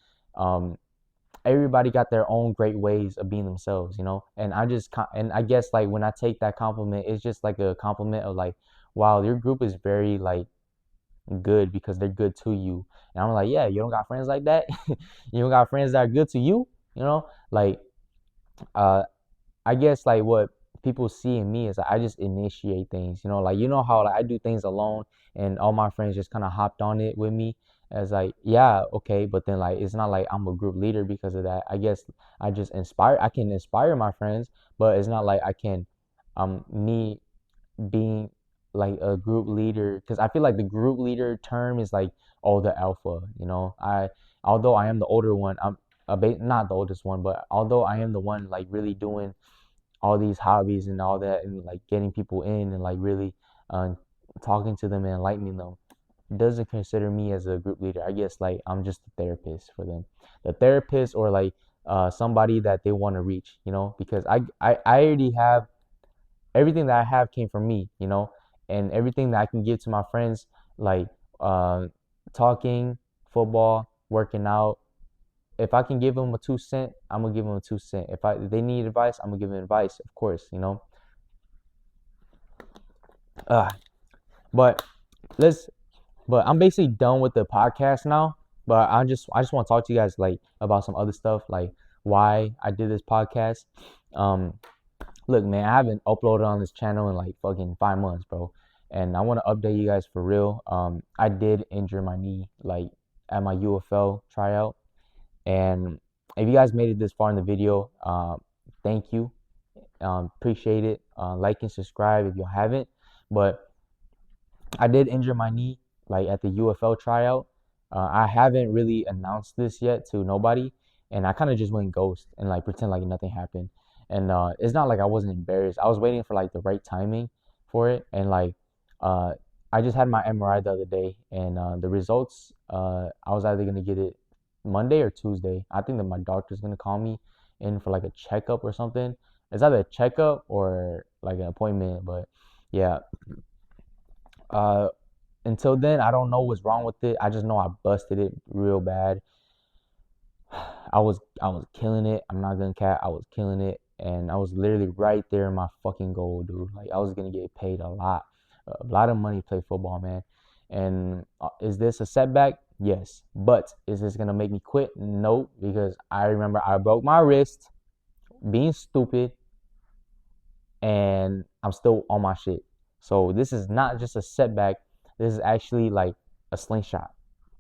got their own great ways of being themselves. And I guess like when I take that compliment, it's just like a compliment of like, wow, your group is very like good because they're good to you. And I'm like, yeah, you don't got friends like that. You don't got friends that are good to you. Like uh I guess like what people see in me is like, I just initiate things. Like how like I do things alone and all my friends just kind of hopped on it with me as like, yeah, okay, but then like it's not like I'm a group leader because of that. I guess I can inspire my friends, but it's not like I can me being like a group leader, because I feel like the group leader term is like, oh, the alpha. Although I am the older one, I'm not the oldest one, but although I am the one like really doing all these hobbies and all that and like getting people in and like really uh, talking to them and enlightening them, doesn't consider me as a group leader. I guess like I'm just the therapist for them, the therapist, or like somebody that they want to reach, because I already have everything that I have came from me, and everything that I can give to my friends, like uh, talking, football, working out. If I can give them a 2 cent, I'm gonna give them a 2 cent. If they need advice, I'm gonna give them advice, of course. Uh, but let's. But I'm basically done with the podcast now. But I just want to talk to you guys like about some other stuff, like why I did this podcast. Um, Look, man, I haven't uploaded on this channel in like fucking 5 months, bro. And I want to update you guys for real. I did injure my knee like at my UFL tryout. And if you guys made it this far in the video, thank you. Appreciate it. Like and subscribe if you haven't. But I did injure my knee like at the UFL tryout. I haven't really announced this yet to nobody, and I kind of just went ghost and like pretend like nothing happened. And it's not like I wasn't embarrassed. I was waiting for like the right timing for it, and like uh, I just had my MRI the other day, and the results. I was either gonna get it Monday or Tuesday. I think that my doctor's gonna call me in for like a checkup or something. It's either a checkup or like an appointment, but yeah. Uh, until then, I don't know what's wrong with it. I just know I busted it real bad. I was killing it. I'm not gonna cap. I was killing it, and I was literally right there in my fucking goal, dude. Like I was gonna get paid a lot of money to play football, man. And is this a setback? Yes. But is this gonna make me quit? Nope. Because I remember I broke my wrist being stupid, and I'm still on my shit. So this is not just a setback. This is actually like a slingshot.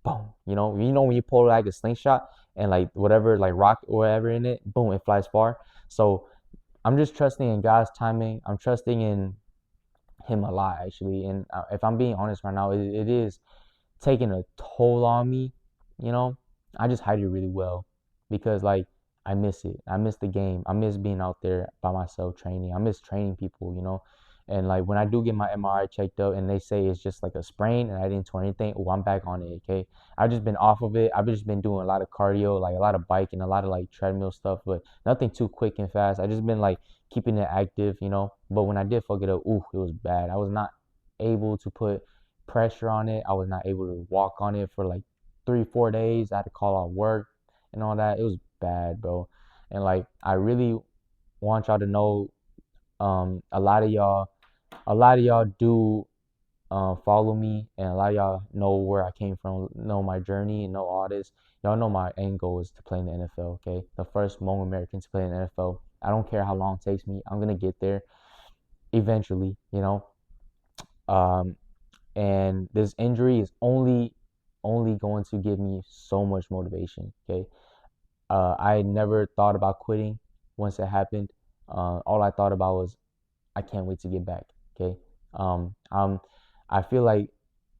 Boom. You know when you pull like a slingshot and like whatever like rock or whatever in it, boom, it flies far. So I'm just trusting in God's timing. I'm trusting in Him a lot actually. And if I'm being honest right now, it is taking a toll on me. You know, I just hide it really well because like I miss it. I miss the game. I miss being out there by myself training. I miss training people. And like when I do get my MRI checked out and they say it's just like a sprain and I didn't tear anything, oh, I'm back on it. Okay, I've just been off of it. I've just been doing a lot of cardio, like a lot of biking, a lot of like treadmill stuff, but nothing too quick and fast. I just been like keeping it active. But when I did fuck it up, ooh, it was bad. I was not able to put pressure on it. I was not able to walk on it for like 3 4 days. I had to call out work and all that. It was bad, bro. And like I really want y'all to know, a lot of y'all do follow me, and a lot of y'all know where I came from, know my journey, and know all this. Y'all know my end goal is to play in the NFL. Okay, the first Hmong American to play in the NFL. I don't care how long it takes me. I'm gonna get there eventually. Um, and this injury is only going to give me so much motivation. Okay, I never thought about quitting once it happened. All I thought about was I can't wait to get back. Okay, um, um, I feel like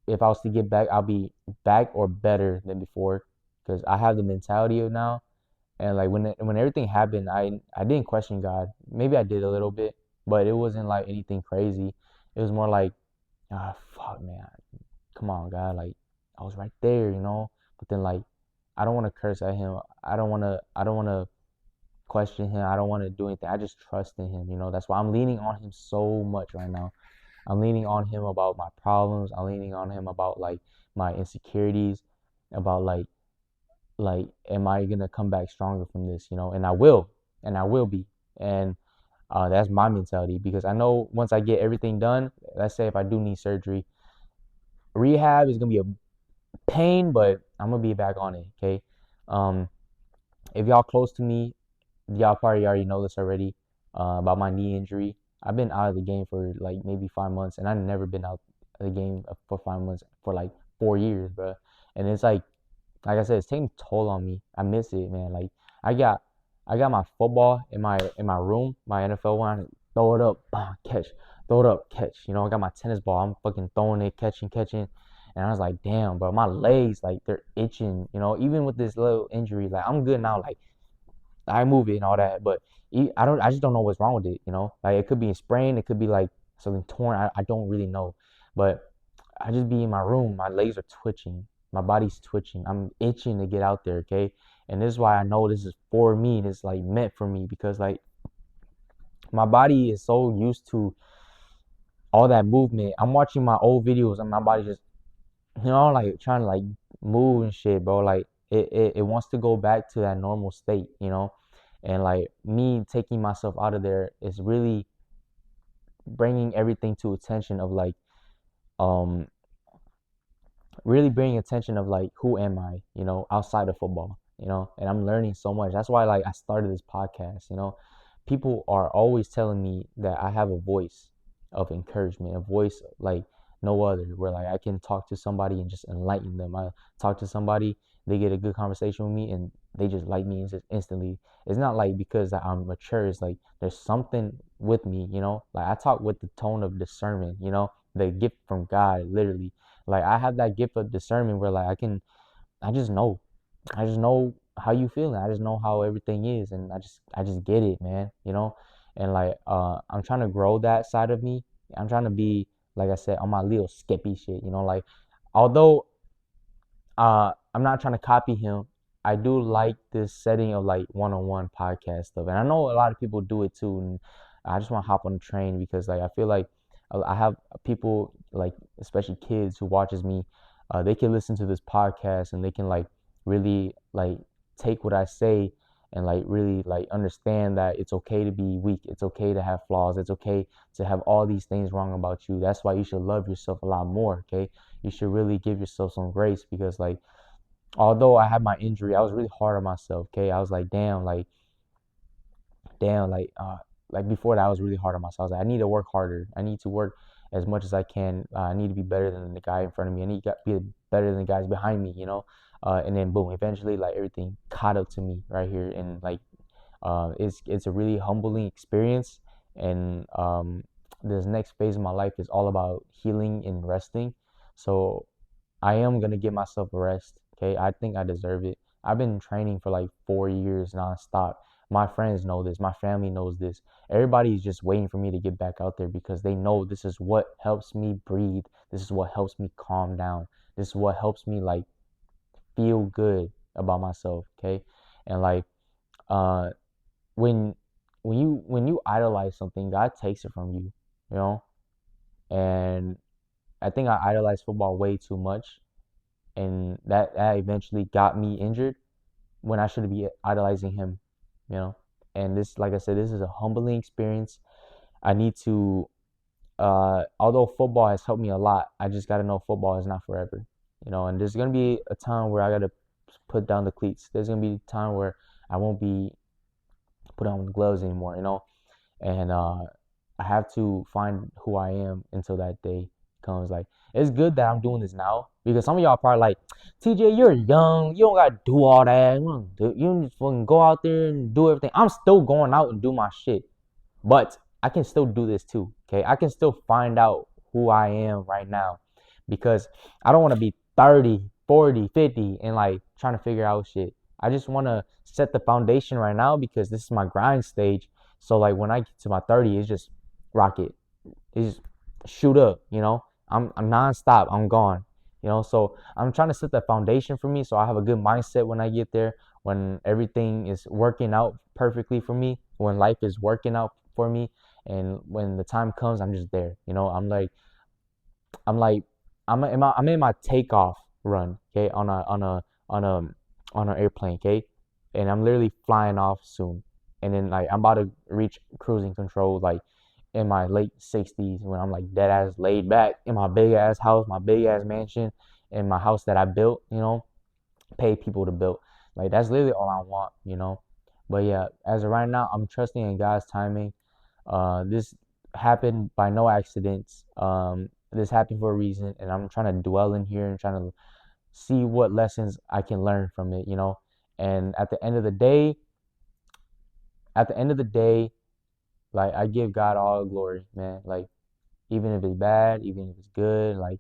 if I was to get back, I'll be back or better than before because I have the mentality of now. And like when everything happened, I didn't question God. Maybe I did a little bit, but it wasn't like anything crazy. It was more like, ah, fuck, man, come on, God, like I was right there. But then like I don't want to curse at Him. I don't want to question Him. I don't want to do anything. I just trust in Him. That's why I'm leaning on Him so much right now. I'm leaning on Him about my problems. I'm leaning on Him about like my insecurities, about like am I gonna come back stronger from this? And I will be. And that's my mentality because I know once I get everything done, let's say if I do need surgery, rehab is gonna be a pain, but I'm gonna be back on it. Okay. Um, if y'all close to me, y'all probably already know this already about my knee injury. I've been out of the game for like maybe 5 months, and I've never been out of the game for 5 months for like 4 years, bro. And it's like I said, it's taking a toll on me. I miss it, man. Like I got I got my football in my room, my NFL one. Throw it up, catch. Throw it up, catch. I got my tennis ball. I'm fucking throwing it, catching. And I was like, damn, bro, my legs like they're itching. Even with this little injury, like I'm good now. Like I move it and all that, but I just don't know what's wrong with it. Like it could be a sprain, it could be like something torn. I don't really know, but I just be in my room, my legs are twitching, my body's twitching, I'm itching to get out there. Okay, and this is why I know this is for me. It's like meant for me because like my body is so used to all that movement. I'm watching my old videos and my body just like trying to like move and shit, bro. Like it wants to go back to that normal state. And like me taking myself out of there is really bringing everything to attention of like um really bringing attention of like who am I, outside of football. And I'm learning so much. That's why like I started this podcast. People are always telling me that I have a voice of encouragement, a voice like no other, where like I can talk to somebody and just enlighten them. I talk to somebody, they get a good conversation with me and they just like me instantly. It's not like because I'm mature, it's like there's something with me. Like I talk with the tone of discernment, the gift from God, literally. Like I have that gift of discernment where like I just know. I just know how you feeling. I just know how everything is, and I just get it, man. And like I'm trying to grow that side of me. I'm trying to be, like I said, on my little skippy shit. Like although I'm not trying to copy him, I do like this setting of like one-on-one podcast stuff, and I know a lot of people do it too. And I just want to hop on the train because like I feel like I have people like especially kids who watches me. They can listen to this podcast and they can like really like take what I say and like really like understand that it's okay to be weak, it's okay to have flaws, it's okay to have all these things wrong about you. That's why you should love yourself a lot more, okay? You should really give yourself some grace, because like although I had my injury, I was really hard on myself, okay? I was like, damn, like before that, I was really hard on myself. I was like, I need to work harder. I need to work as much as I can. I need to be better than the guy in front of me. I need to be better than the guys behind me, you know? And then boom, eventually, like everything caught up to me right here, and like it's a really humbling experience. And this next phase of my life is all about healing and resting. So I am gonna give myself a rest. Okay, I think I deserve it. I've been training for like 4 years nonstop. My friends know this. My family knows this. Everybody's just waiting for me to get back out there, because they know this is what helps me breathe. This is what helps me calm down. This is what helps me like feel good about myself. Okay, and like uh when when you idolize something, God takes it from you. You know, and I think I idolize football way too much, and that eventually got me injured when I should be idolizing him, you know. And this, like I said, this is a humbling experience. I need to, although football has helped me a lot, I just got to know football is not forever, you know. And there's gonna be a time where I gotta put down the cleats. There's gonna be a time where I won't be put on the gloves anymore, you know. And I have to find who I am until that day comes. Like, it's good that I'm doing this now, because some of y'all probably like, TJ, you're young, you don't gotta do all that. You just fucking go out there and do everything. I'm still going out and do my shit, but I can still do this too. Okay, I can still find out who I am right now, because I don't want to be 30, 40, 50 and like trying to figure out shit. I just want to set the foundation right now, because this is my grind stage. So like when I get to my 30, it's just rocket. It's just shoot up, you know. I'm nonstop. I'm gone. You know, so I'm trying to set the foundation for me, so I have a good mindset when I get there, when everything is working out perfectly for me, when life is working out for me, and when the time comes, I'm just there. You know, I'm like I'm in my takeoff run, okay, on a on an airplane, okay, and I'm literally flying off soon, and then like I'm about to reach cruising control, like in my late 60s, when I'm like dead ass laid back in my big ass house, my big ass mansion, in my house that I built, you know, pay people to build. Like that's literally all I want, you know. But yeah, as of right now, I'm trusting in God's timing. This happened by no accidents. This happened for a reason, and I'm trying to dwell in here and trying to see what lessons I can learn from it, you know. And at the end of the day, like I give God all the glory, man. Like even if it's bad, even if it's good, like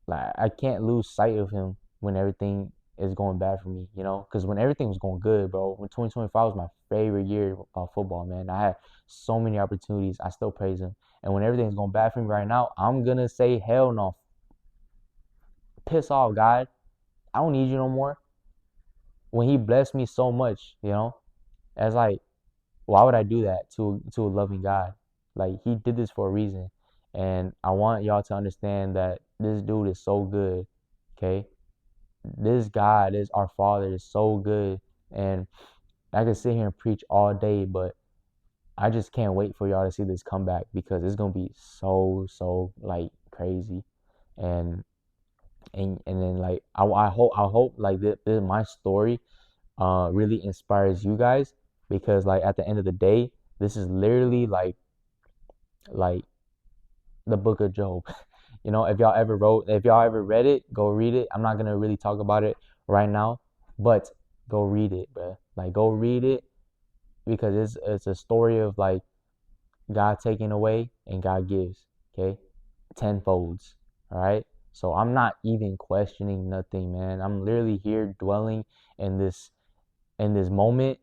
I can't lose sight of Him when everything is going bad for me, you know? Because when everything was going good, bro, when 2025 was my favorite year of football, man. I had so many opportunities. I still praise Him. And when everything's going bad for me right now, I'm gonna say hell no. Piss off, God. I don't need you no more. When He blessed me so much, you know, it's like, why would I do that to a loving God? Like He did this for a reason, and I want y'all to understand that this dude is so good. Okay, this God is our Father is so good, and I can sit here and preach all day, but I just can't wait for y'all to see this comeback, because it's gonna be so like crazy, and and then like I hope like this my story really inspires you guys, because like at the end of the day, this is literally like the book of Job. You know, if y'all ever read it, go read it. I'm not gonna really talk about it right now, but go read it, bro. Like go read it, because it's a story of like God taking away and God gives. Okay, tenfolds. All right. So I'm not even questioning nothing, man. I'm literally here dwelling in this moment,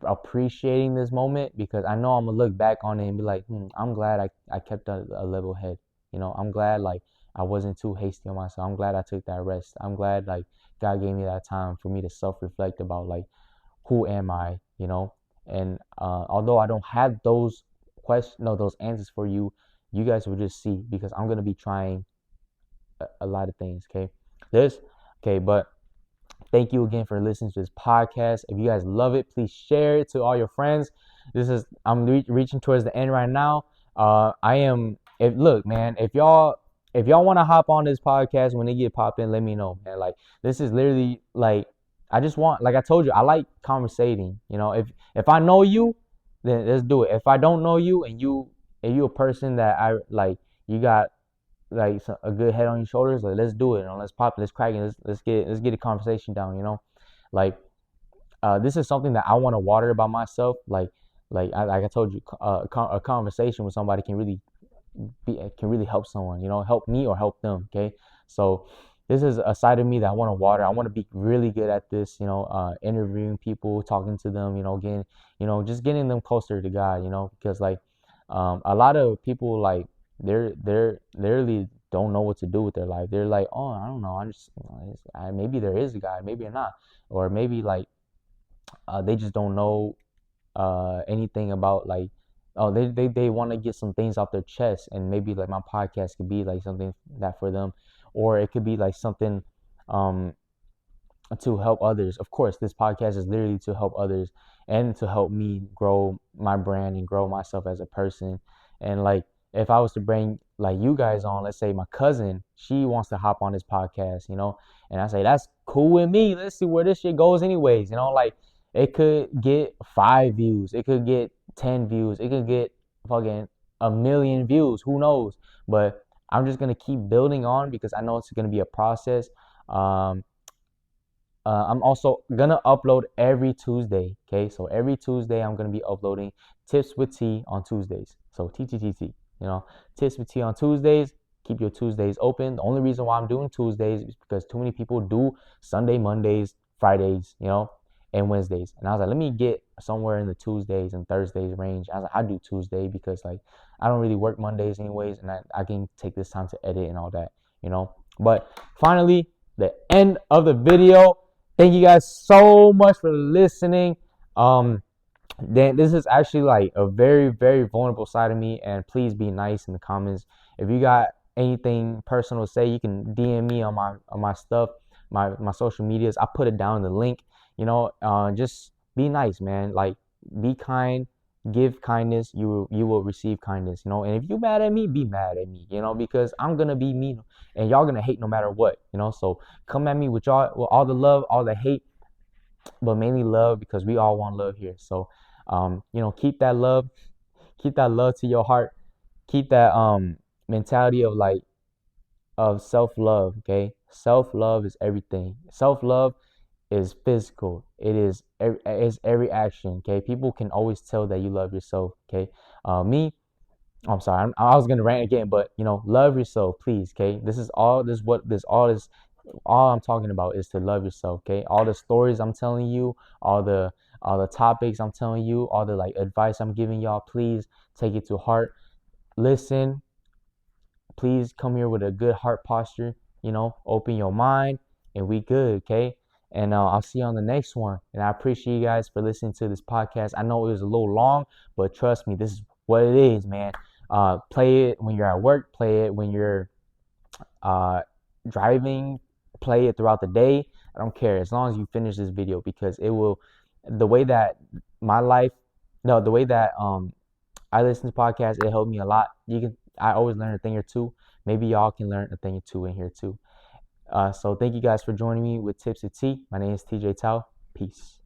appreciating this moment, because I know I'm gonna look back on it and be like, I'm glad I kept a level head. You know, I'm glad like I wasn't too hasty on myself. I'm glad I took that rest. I'm glad like God gave me that time for me to self-reflect about like who am I, you know? And although I don't have those questions, no, those answers for you, you guys will just see, because I'm gonna be trying a lot of things. Okay, this, okay, but Thank you again for listening to this podcast. If you guys love it, please share it to all your friends. I'm reaching towards the end right now. I am. If look, man, if y'all want to hop on this podcast when they get popping, let me know, man. Like this is literally like I just want, like I told you, I like conversating. If I know you, then let's do it. If I don't know you and you a person that I like, you got like a good head on your shoulders, like let's do it. Let's pop it, let's crack it, let's get a conversation down. Like this is something that I want to water about myself. Like I told you, a conversation with somebody can really help someone, help me or help them. Okay. So this is a side of me that I want to water. I want to be really good at this, interviewing people, talking to them, getting, just getting them closer to God, because like a lot of people, like they're literally don't know what to do with their life. They're like, oh, I don't know, maybe there is a God, maybe not, or maybe like they just don't know anything about, like, oh, they want to get some things off their chest, and maybe like my podcast could be like something that for them, or it could be like something um to help others. Of course, this podcast is literally to help others and to help me grow my brand and grow myself as a person. And like, if I was to bring like you guys on, let's say my cousin, she wants to hop on this podcast, and I say that's cool with me. Let's see where this shit goes, anyways. Like it could get 5 views, it could get 10 views, it could get fucking a million views. Who knows? But I'm just gonna keep building on because I know it's gonna be a process. I'm also gonna upload every Tuesday. Okay, so every Tuesday I'm gonna be uploading tips with T on Tuesdays. So TTTT, tips with T on Tuesdays. Keep your Tuesdays open. The only reason why I'm doing Tuesdays is because too many people do Sunday, Mondays, Fridays, and Wednesdays. And I was like, let me get somewhere in the Tuesdays and Thursdays range. I was like, I do Tuesday because like I don't really work Mondays anyways, and I can take this time to edit and all that, But finally, the end of the video. Thank you guys so much for listening. Then this is actually like a very, very vulnerable side of me, and please be nice in the comments. If you got anything personal to say, you can DM me on my stuff, my social medias. I put it down in the link. Just be nice, man. Like, be kind, give kindness, you will receive kindness. And if you mad at me, be mad at me. Because I'm gonna be mean, and y'all gonna hate no matter what. So come at me with all the love, all the hate, but mainly love, because we all want love here. So keep that love to your heart. Keep that mentality of self-love. Okay, self-love is everything. Self-love is physical. It's every action. Okay, people can always tell that you love yourself. Okay, I'm sorry, I was gonna rant again, but love yourself, please. Okay, all I'm talking about is to love yourself. Okay, all the stories I'm telling you, all the topics I'm telling you, all the like advice I'm giving y'all, please take it to heart. Listen, please come here with a good heart posture. Open your mind, and we good. Okay. And I'll see you on the next one. And I appreciate you guys for listening to this podcast. I know it was a little long, but trust me, this is what it is, man. Play it when you're at work. Play it when you're driving. Play it throughout the day. I don't care, as long as you finish this video, because it will. The way that my life, no, the way that I listen to podcasts, it helped me a lot. I always learn a thing or two. Maybe y'all can learn a thing or two in here too. So thank you guys for joining me with Tips of Tea. My name is TJ Tao. Peace.